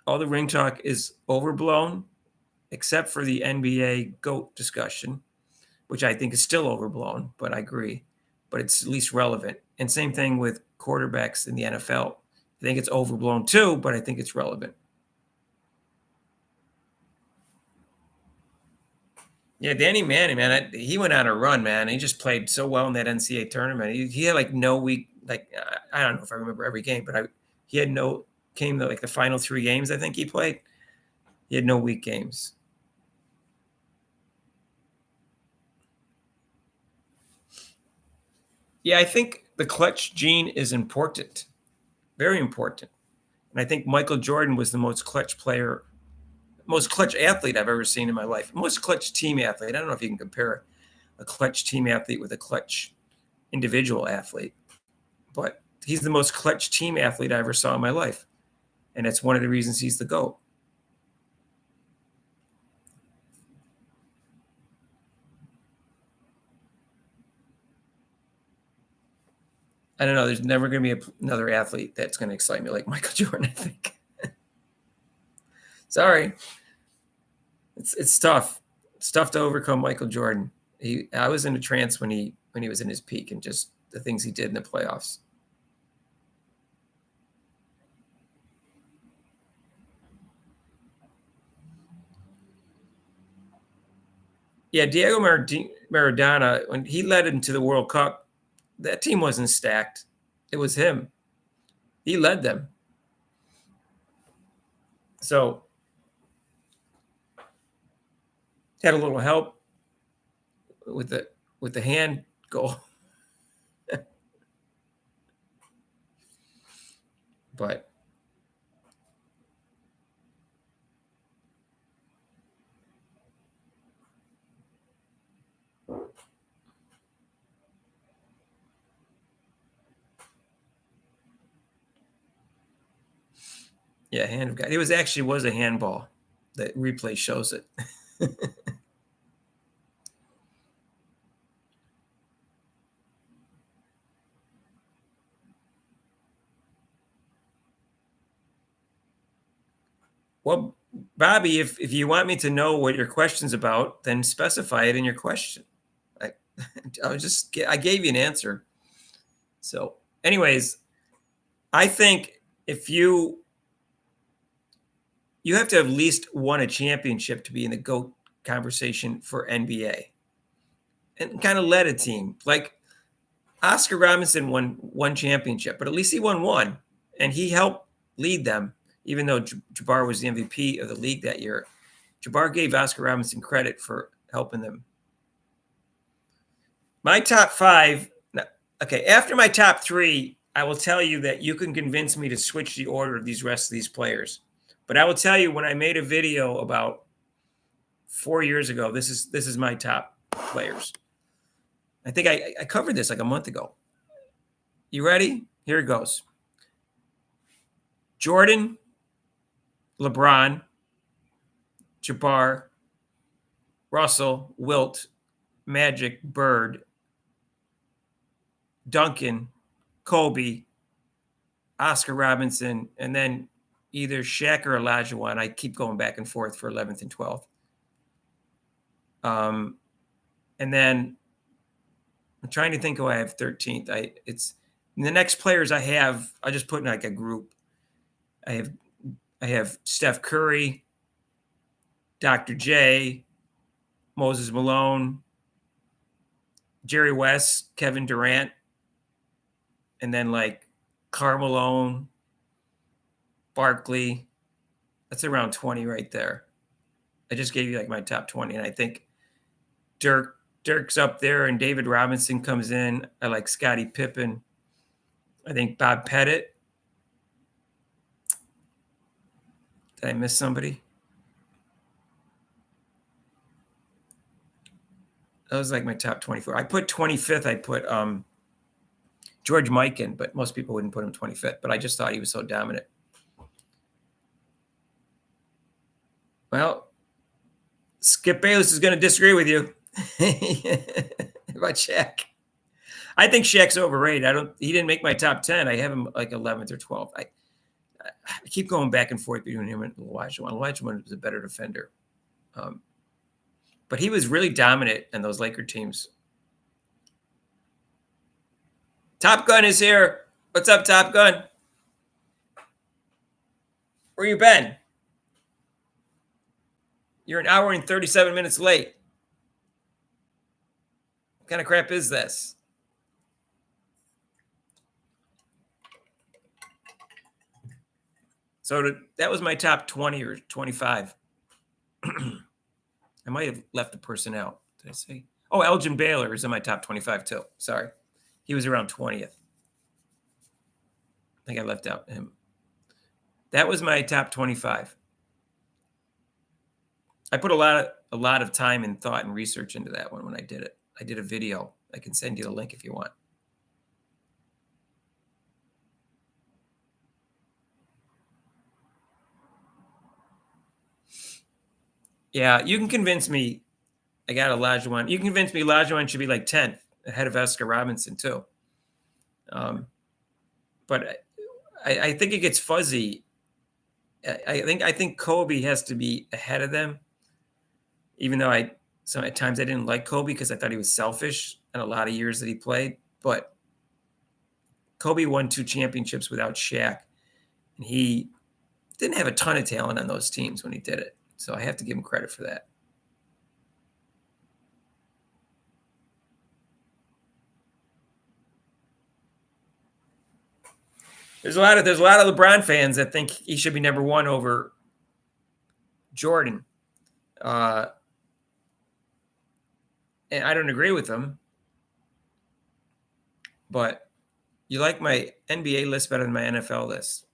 All the ring talk is overblown, except for the NBA GOAT discussion, which I think is still overblown, but I agree. But it's at least relevant. And same thing with quarterbacks in the NFL. I think it's overblown too, but I think it's relevant. Yeah, Danny Manning, man, he went on a run, man. He just played so well in that NCAA tournament. He had like no week, like I don't know if I remember every game, but he had no came to like the final 3 games. I think he played. He had no weak games. Yeah, I think the clutch gene is important, very important. And I think Michael Jordan was the most clutch player, most clutch athlete I've ever seen in my life. Most clutch team athlete. I don't know if you can compare a clutch team athlete with a clutch individual athlete, but he's the most clutch team athlete I ever saw in my life. And it's one of the reasons he's the GOAT. I don't know. There's never going to be another athlete that's going to excite me like Michael Jordan, I think. Sorry. It's tough. It's tough to overcome Michael Jordan. I was in a trance when he was in his peak and just the things he did in the playoffs. Yeah, Diego Maradona, when he led into the World Cup, that team wasn't stacked. It was him. He led them. So had a little help with the hand goal. But yeah, hand of God. It was a handball. The replay shows it. Well, Bobby, if you want me to know what your question's about, then specify it in your question. I I gave you an answer. So, anyways, I think if you have to have at least won a championship to be in the GOAT conversation for NBA and kind of led a team. Like Oscar Robinson won one championship, but at least he won one and he helped lead them, even though Jabbar was the MVP of the league that year. Jabbar gave Oscar Robinson credit for helping them. My top 5, okay, after my top 3, I will tell you that you can convince me to switch the order of these rest of these players. But I will tell you when I made a video about 4 years ago, this is my top players. I think I covered this like a month ago. You ready? Here it goes. Jordan, LeBron, Jabbar, Russell, Wilt, Magic, Bird, Duncan, Kobe, Oscar Robinson, and then either Shaq or Olajuwon. I keep going back and forth for 11th and 12th. And then I'm trying to think who I have 13th. It's the next players I have. I just put in like a group. I have Steph Curry, Dr. J, Moses Malone, Jerry West, Kevin Durant, and then like Carmelo, Barkley. That's around 20 right there. I just gave you like my top 20, and I think Dirk's up there, and David Robinson comes in. I like Scottie Pippen. I think Bob Pettit. Did I miss somebody? That was like my top 24. I put 25th. I put George Mikan, but most people wouldn't put him 25th. But I just thought he was so dominant. Well, Skip Bayless is going to disagree with you about Shaq. I think Shaq's overrated. He didn't make my top 10. I have him like 11th or 12th. I keep going back and forth between him and Olajuwon. Olajuwon was a better defender. But he was really dominant in those Laker teams. Top Gun is here. What's up, Top Gun? Where you been? You're an hour and 37 minutes late. What kind of crap is this? So that was my top 20 or 25. I might have left a person out. Did I say? Oh, Elgin Baylor is in my top 25 too. Sorry. He was around 20th. I think I left out him. That was my top 25. I put a lot of time and thought and research into that one when I did it. I did a video. I can send you the link if you want. Yeah, you can convince me. I got Olajuwon. You can convince me Olajuwon should be like 10th, ahead of Oscar Robinson too. But I think it gets fuzzy. I think Kobe has to be ahead of them, even though at times I didn't like Kobe because I thought he was selfish in a lot of years that he played. But Kobe won 2 championships without Shaq, and he didn't have a ton of talent on those teams when he did it. So I have to give him credit for that. There's a lot of LeBron fans that think he should be number 1 over Jordan. And I don't agree with them. But you like my NBA list better than my NFL list.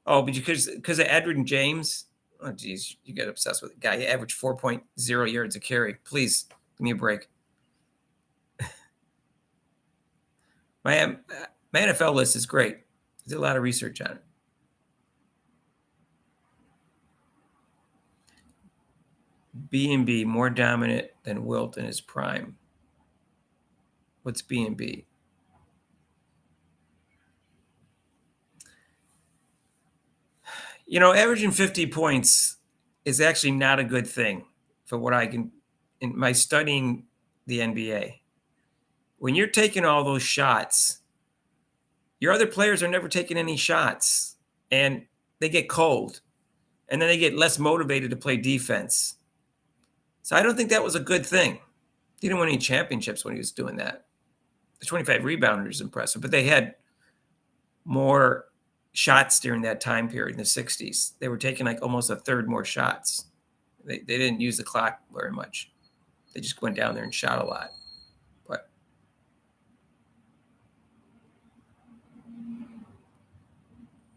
Oh, but because of Edward and James. Oh, geez, you get obsessed with the guy. He averaged 4.0 yards a carry. Please give me a break. My NFL list is great. I did a lot of research on it. B&B more dominant than Wilt in his prime. What's B&B? Averaging 50 points is actually not a good thing for what I can in my studying the NBA. When you're taking all those shots, your other players are never taking any shots, and they get cold, and then they get less motivated to play defense. So I don't think that was a good thing. He didn't win any championships when he was doing that. The 25 rebounder is impressive, but they had more shots during that time period in the 60s. They were taking like almost a third more shots. They didn't use the clock very much. They just went down there and shot a lot. But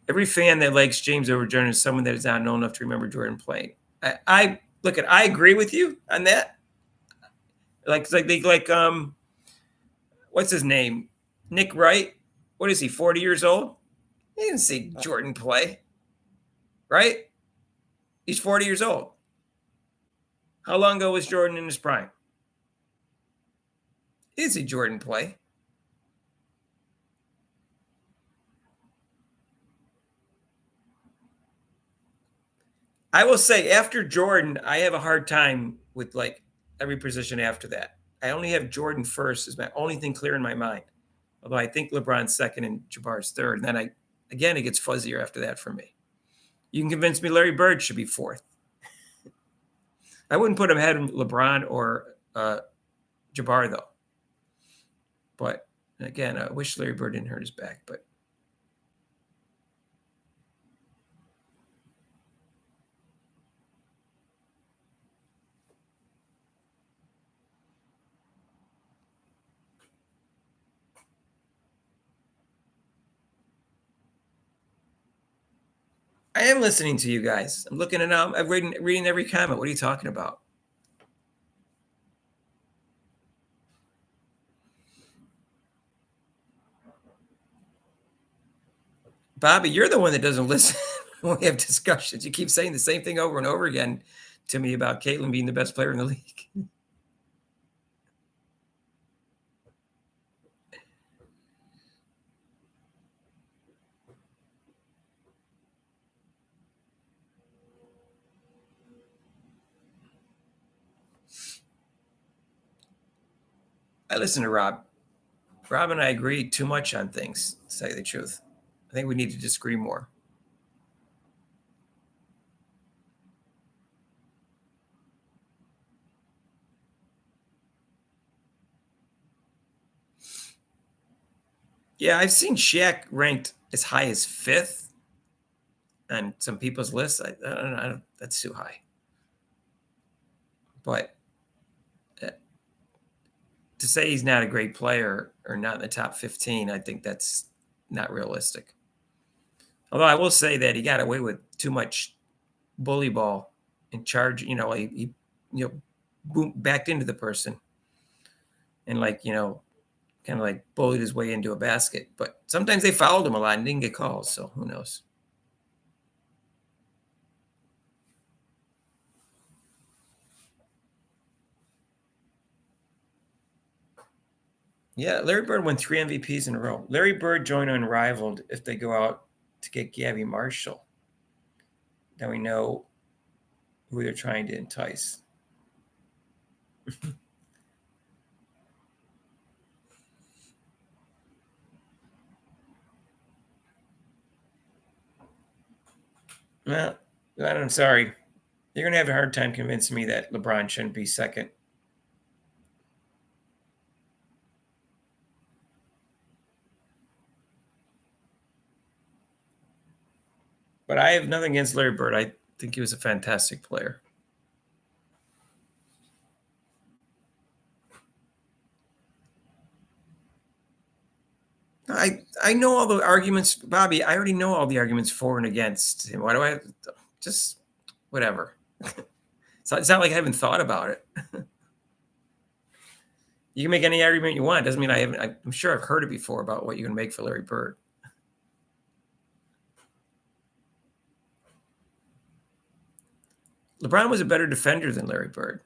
every fan that likes James over Jordan is someone that is not known enough to remember Jordan playing. I agree with you on that. What's his name? Nick Wright. What is he? 40 years old? He didn't see Jordan play, right? He's 40 years old. How long ago was Jordan in his prime? He didn't see Jordan play. I will say after Jordan, I have a hard time with like every position after that. I only have Jordan first is my only thing clear in my mind. Although I think LeBron's second and Jabbar's third. And then it gets fuzzier after that for me. You can convince me Larry Bird should be 4th. I wouldn't put him ahead of LeBron or Jabbar, though. But again, I wish Larry Bird didn't hurt his back. But I am listening to you guys. I'm looking at I'm reading every comment. What are you talking about? Bobby, you're the one that doesn't listen when we have discussions. You keep saying the same thing over and over again to me about Caitlin being the best player in the league. I listen to Rob. Rob and I agree too much on things, to tell you the truth. I think we need to disagree more. Yeah, I've seen Shaq ranked as high as fifth on some people's lists. I don't, that's too high. But to say he's not a great player or not in the top 15, I think that's not realistic. Although I will say that he got away with too much bully ball and charge. He boom, backed into the person and kind of like bullied his way into a basket. But sometimes they fouled him a lot and didn't get calls. So who knows? Yeah, Larry Bird won 3 MVPs in a row. Larry Bird joined Unrivaled if they go out to get Gabby Marshall. Now we know who they're trying to entice. Well, I'm sorry. You're going to have a hard time convincing me that LeBron shouldn't be second. But I have nothing against Larry Bird. I think he was a fantastic player. I know all the arguments, Bobby. I already know all the arguments for and against him. Why do I just whatever? So it's not like I haven't thought about it. You can make any argument you want. Doesn't mean I haven't. I'm sure I've heard it before about what you can make for Larry Bird. LeBron was a better defender than Larry Bird,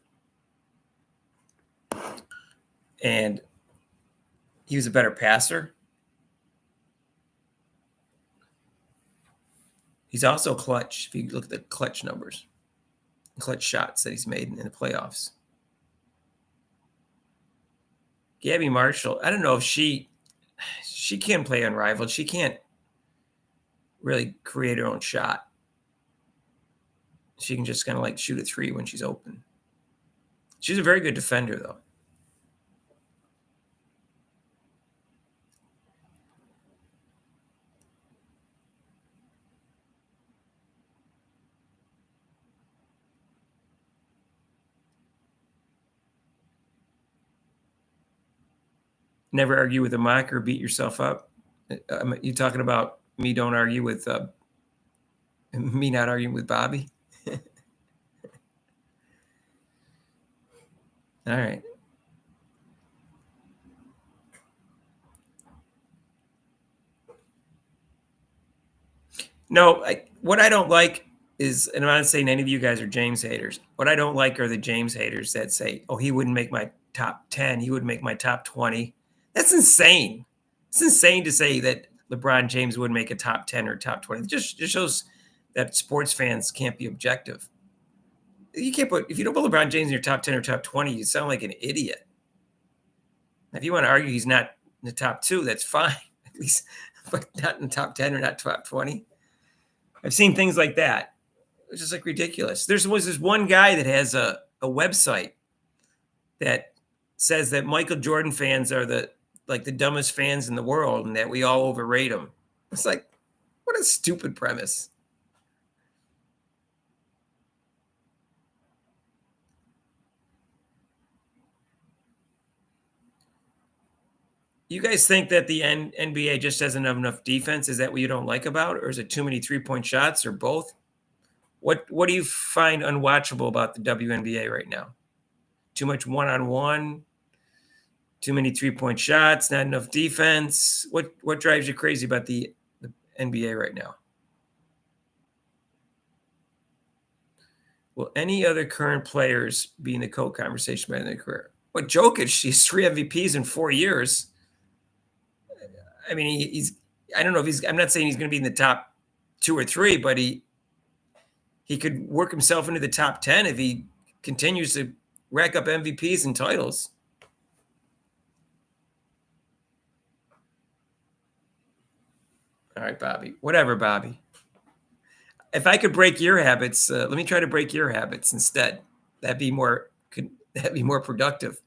and he was a better passer. He's also clutch. If you look at the clutch numbers, clutch shots that he's made in the playoffs. Gabby Marshall, I don't know if she can play unrivaled. She can't really create her own shot. She can just kind of like shoot a three when she's open. She's a very good defender, though. Never argue with a mock or beat yourself up. You talking about me? Don't argue with me. Not arguing with Bobby. All right. No, what I don't like is, and I'm not saying any of you guys are James haters. What I don't like are the James haters that say, "Oh, he wouldn't make my top 10. He would make my top 20." That's insane. It's insane to say that LeBron James would make a top 10 or top 20. It just shows that sports fans can't be objective. You can't put if you don't put LeBron James in your top 10 or top 20, you sound like an idiot. If you want to argue he's not in the top two, that's fine. At least, but not in the top 10 or not top 20. I've seen things like that. It's just like ridiculous. There was this one guy that has a website that says that Michael Jordan fans are the dumbest fans in the world and that we all overrate them. It's like, what a stupid premise. You guys think that the NBA just doesn't have enough defense? Is that what you don't like about it, or is it too many 3-point shots, or both? What do you find unwatchable about the WNBA right now? Too much one-on-one, too many 3-point shots, not enough defense. What drives you crazy about the NBA right now? Will any other current players be in the GOAT conversation by the end of their career? But Jokic, he's 3 MVPs in 4 years. I mean, he's. I don't know if he's. I'm not saying he's going to be in the top 2 or 3, but he could work himself into the top 10 if he continues to rack up MVPs and titles. All right, Bobby. Whatever, Bobby. If I could break your habits, let me try to break your habits instead. That'd be more. That'd be more productive.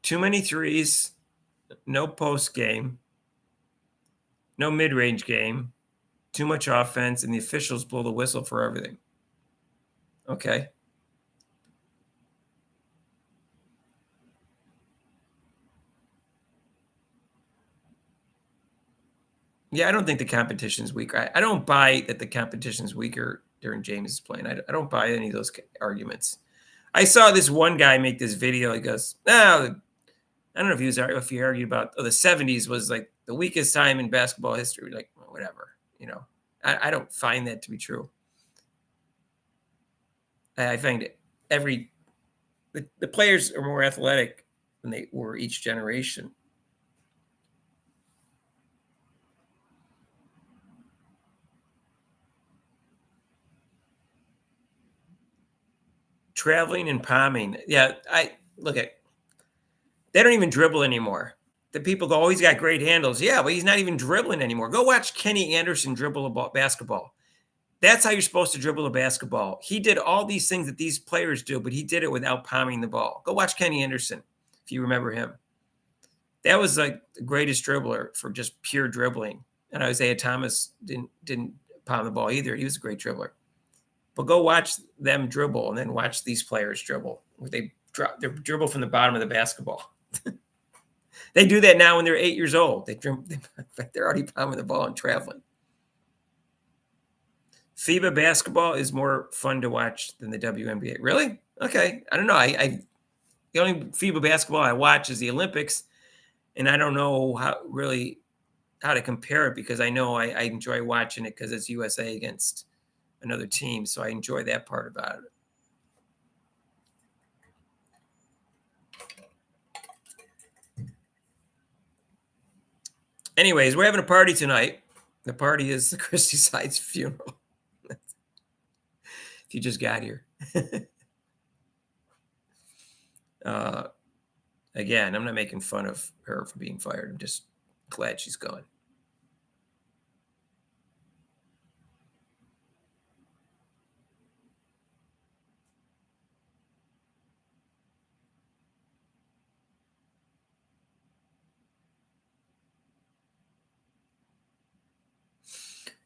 Too many threes, no post game, no mid range game, too much offense, and the officials blow the whistle for everything. Okay. Yeah, I don't think the competition's weak. I don't buy that the competition's weaker during James' playing. I don't buy any of those arguments. I saw this one guy make this video. He goes, "No, I don't know if he argued about the '70s was like the weakest time in basketball history." Like, well, whatever, you know. I don't find that to be true. I find it every the players are more athletic than they were each generation. Traveling and palming. Yeah, I look at they don't even dribble anymore. The people go, "Oh, he's got great handles." Yeah, but he's not even dribbling anymore. Go watch Kenny Anderson dribble a basketball. That's how you're supposed to dribble a basketball. He did all these things that these players do, but he did it without palming the ball. Go watch Kenny Anderson if you remember him. That was like the greatest dribbler for just pure dribbling. And Isaiah Thomas didn't palm the ball either. He was a great dribbler. But go watch them dribble and then watch these players dribble. They dribble from the bottom of the basketball. They do that now when they're 8 years old. They're already palming the ball and traveling. FIBA basketball is more fun to watch than the WNBA. Really? Okay. I don't know. The only FIBA basketball I watch is the Olympics, and I don't know how to compare it because I know I enjoy watching it because it's USA against another team, so I enjoy that part about it. Anyways, we're having a party tonight. The party is the Christy Sides funeral. If you just got here. Again, I'm not making fun of her for being fired. I'm just glad she's gone.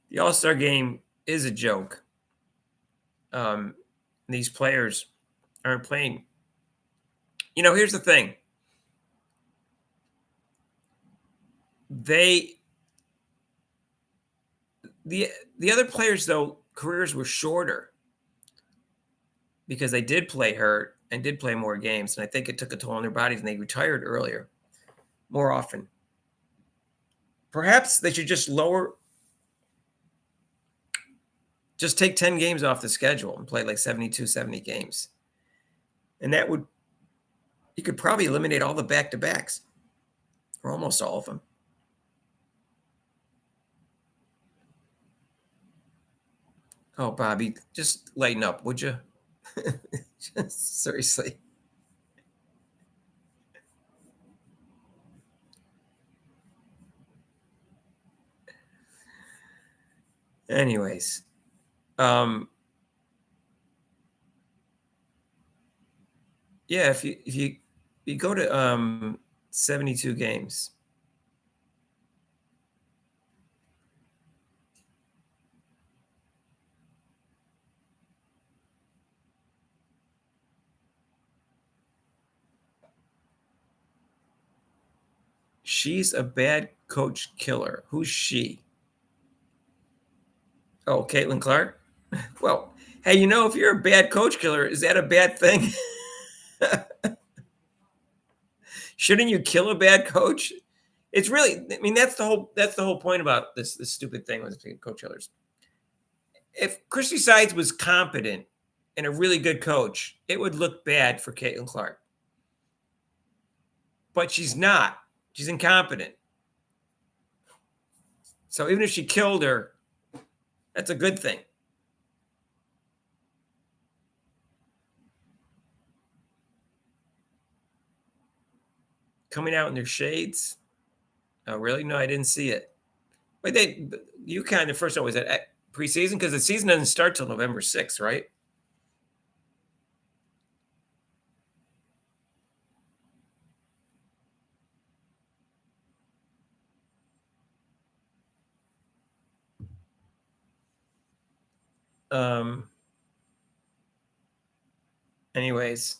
The All-Star game is a joke. These players aren't playing. Here's the thing. The other players, though, careers were shorter because they did play hurt and did play more games. And I think it took a toll on their bodies and they retired earlier, more often. Perhaps they should just take 10 games off the schedule and play like 72, 70 games. And you could probably eliminate all the back-to-backs, or almost all of them. Oh, Bobby, just lighten up, would you? Just, seriously. Anyways, yeah, if you go to 72 games, She's a bad coach killer. Who's she? Oh, Caitlin Clark? Well, hey, if you're a bad coach killer, is that a bad thing? Shouldn't you kill a bad coach? It's really, I mean, that's the whole point about this stupid thing with coach killers. If Christy Sides was competent and a really good coach, it would look bad for Caitlin Clark. But she's not. She's incompetent. So even if she killed her, that's a good thing. Coming out in their shades. Oh, really? No, I didn't see it. But you kind of first always at preseason because the season doesn't start till November 6th, right? Um. Anyways,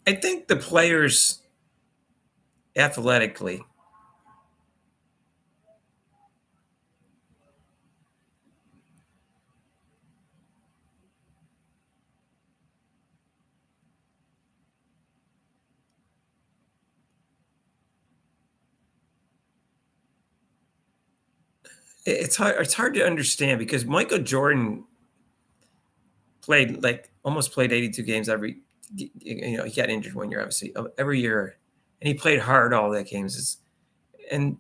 I think the players athletically, it's hard. It's hard to understand because Michael Jordan played almost played 82 games every. He got injured one year, obviously, every year, and he played hard all that games. And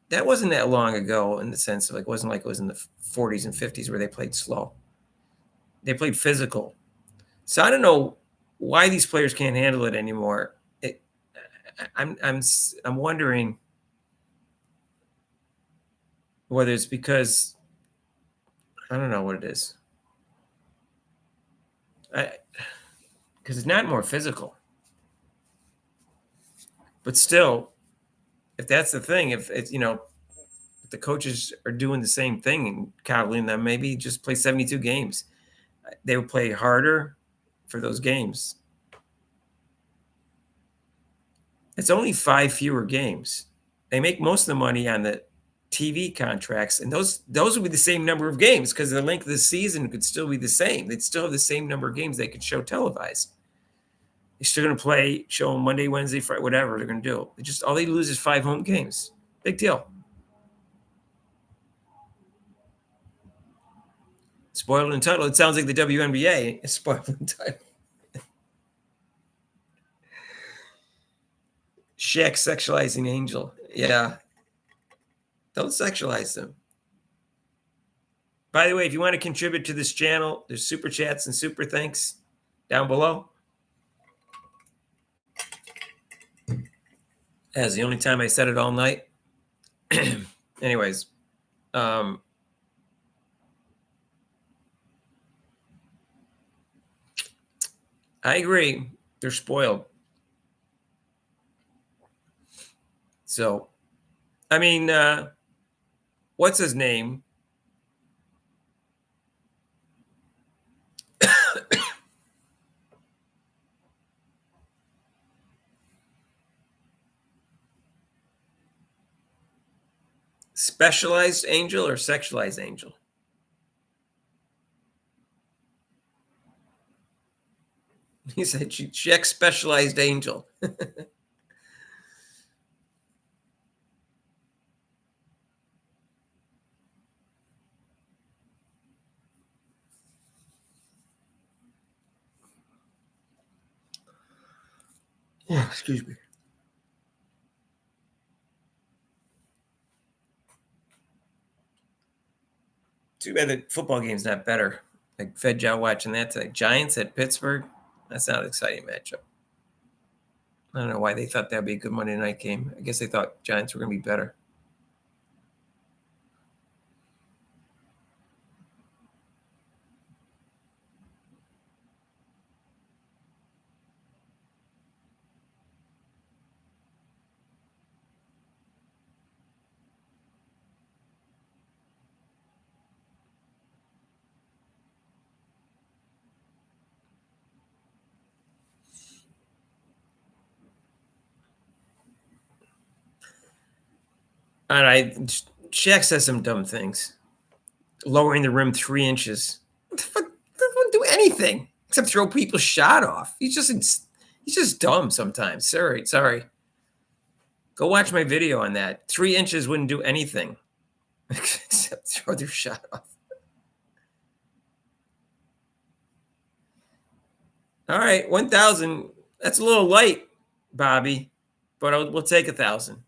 that wasn't that long ago in the sense of it wasn't like it was in the 40s and 50s where they played slow. They played physical. So I don't know why these players can't handle it anymore. I'm wondering whether it's because I don't know what it is. Because it's not more physical. But still, if that's the thing, if it's if the coaches are doing the same thing and coddling them, maybe just play 72 games. They would play harder for those games. It's only 5 fewer games. They make most of the money on the TV contracts, and those would be the same number of games because the length of the season could still be the same. They'd still have the same number of games they could show televised. They're still going to show them Monday, Wednesday, Friday, whatever they're going to do. All they lose is 5 home games. Big deal. Spoiled and entitled. It sounds like the WNBA is spoiled and entitled. Shaq sexualizing Angel. Yeah. Don't sexualize them. By the way, if you want to contribute to this channel, there's super chats and super thanks down below. That's the only time I said it all night. Anyways, I agree. They're spoiled. So, I mean, what's his name? Specialized Angel or sexualized Angel? He said check specialized Angel. Oh, excuse me. Too bad the football game's not better. Like Fed Jow watching that tonight. Giants at Pittsburgh. That's not an exciting matchup. I don't know why they thought that'd be a good Monday night game. I guess they thought Giants were going to be better. Shaq says some dumb things. Lowering the rim 3 inches. What the fuck? Doesn't do anything except throw people's shot off. He's just dumb sometimes. Sorry. Go watch my video on that. 3 inches wouldn't do anything except throw their shot off. All right, 1,000. That's a little light, Bobby, but we'll take 1,000.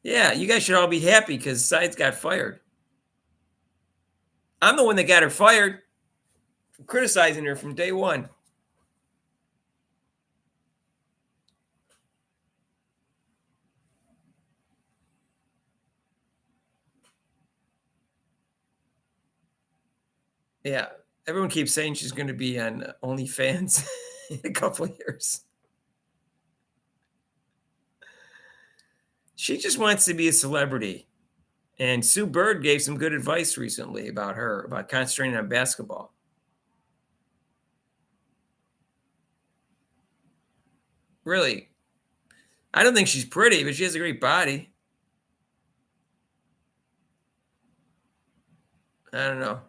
Yeah, you guys should all be happy because Sides got fired. I'm the one that got her fired for criticizing her from day one. Yeah, everyone keeps saying she's going to be on OnlyFans in a couple of years. She just wants to be a celebrity. And Sue Bird gave some good advice recently about her, about concentrating on basketball. Really, I don't think she's pretty, but she has a great body. I don't know.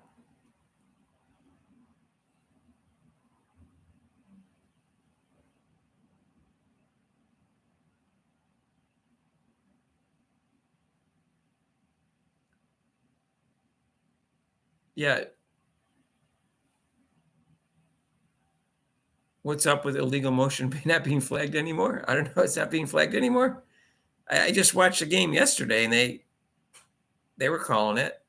Yeah. What's up with illegal motion not being flagged anymore? I don't know. It's not being flagged anymore. I just watched the game yesterday, and they were calling it.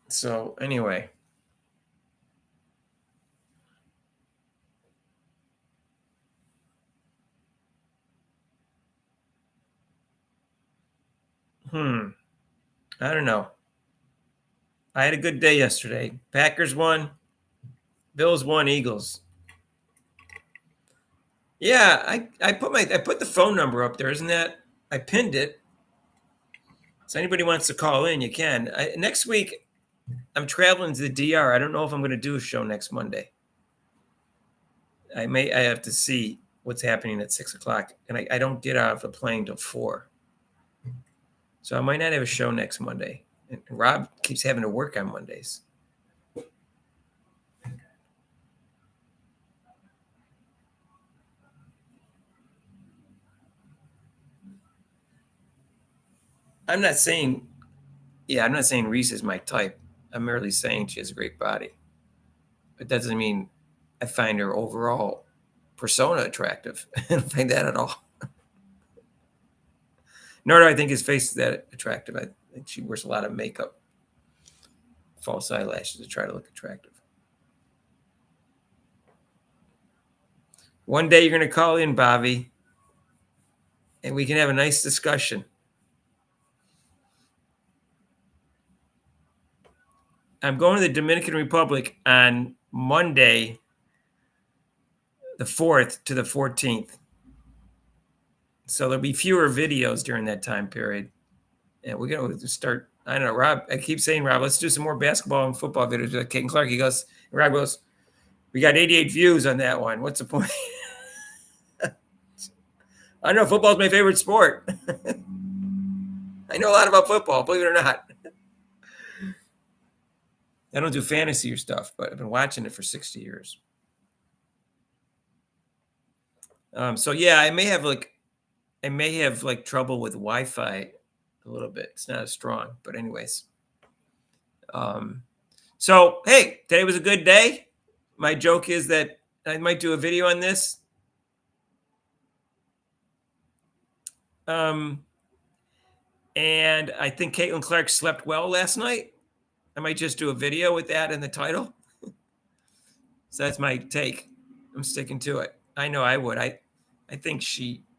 So anyway, I don't know. I had a good day yesterday. Packers won. Bills won. Eagles. Yeah, I put the phone number up there. Isn't that? I pinned it. So anybody wants to call in, you can. Next week, I'm traveling to the DR. I don't know if I'm going to do a show next Monday. I have to see what's happening at 6:00, and I don't get out of the plane till 4. So I might not have a show next Monday. And Rob keeps having to work on Mondays. I'm not saying Reese is my type. I'm merely saying she has a great body. But that doesn't mean I find her overall persona attractive. I don't find that at all. Nor do I think his face is that attractive. I think she wears a lot of makeup, false eyelashes to try to look attractive. One day you're going to call in, Bobby, and we can have a nice discussion. I'm going to the Dominican Republic on Monday, the 4th to the 14th. So there'll be fewer videos during that time period. And we're going to start. I don't know, Rob. I keep saying, Rob, let's do some more basketball and football videos with Kate and Clark. Rob goes, we got 88 views on that one. What's the point? I know football's my favorite sport. I know a lot about football, believe it or not. I don't do fantasy or stuff, but I've been watching it for 60 years. So yeah, I may have trouble with Wi-Fi a little bit. It's not as strong, but anyways. So hey, today was a good day. My joke is that I might do a video on this. And I think Caitlin Clark slept well last night. I might just do a video with that in the title. So that's my take. I'm sticking to it. I know I would. I think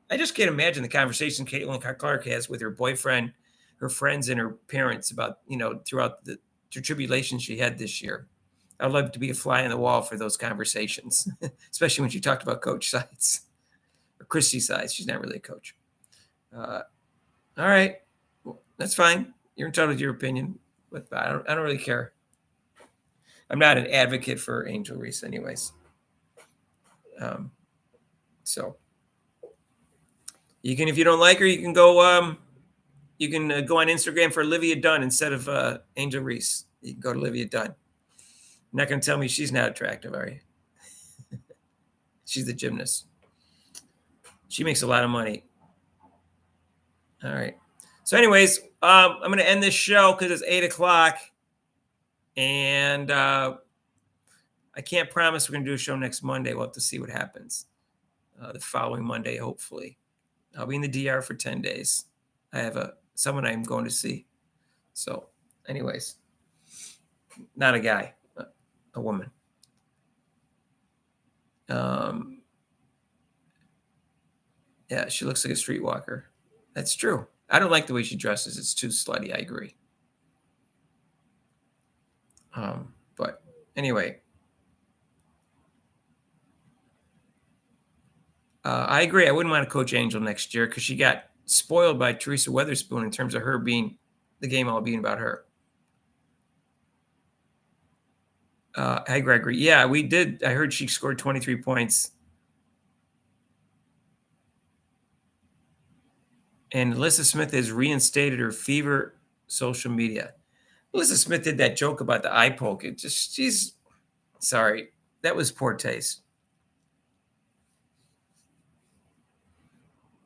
I just can't imagine the conversation Caitlin Clark has with her boyfriend, her friends, and her parents about, throughout the tribulation she had this year. I'd love to be a fly on the wall for those conversations, especially when she talked about Coach Sides or Christy Sides. She's not really a coach. All right. Well, that's fine. You're entitled to your opinion, but I don't really care. I'm not an advocate for Angel Reese anyways. So you can, if you don't like her, you can go. You can go on Instagram for Olivia Dunn instead of Angel Reese. You can go to Olivia Dunn. You're not going to tell me she's not attractive, are you? She's the gymnast. She makes a lot of money. All right. So, anyways, I'm going to end this show because it's 8:00, and I can't promise we're going to do a show next Monday. We'll have to see what happens. The following Monday, hopefully, I'll be in the DR for 10 days. I have someone I'm going to see. So, anyways, not a guy, a woman. Yeah, she looks like a streetwalker. That's true. I don't like the way she dresses. It's too slutty. I agree. But anyway, I agree. I wouldn't want to coach Angel next year because she got spoiled by Teresa Weatherspoon in terms of her being the game all being about her. Hi, Gregory. Yeah, we did. I heard she scored 23 points. And Alyssa Smith has reinstated her Fever social media. Alyssa Smith did that joke about the eye poke. It just, she's sorry. That was poor taste.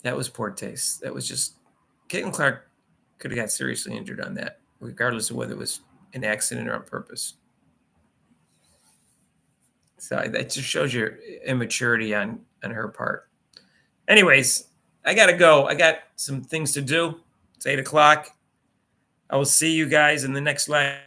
That was poor taste. That was just, Caitlin Clark could have got seriously injured on that, regardless of whether it was an accident or on purpose. So that just shows your immaturity on her part. Anyways, I got to go. I got some things to do. It's 8:00. I will see you guys in the next live.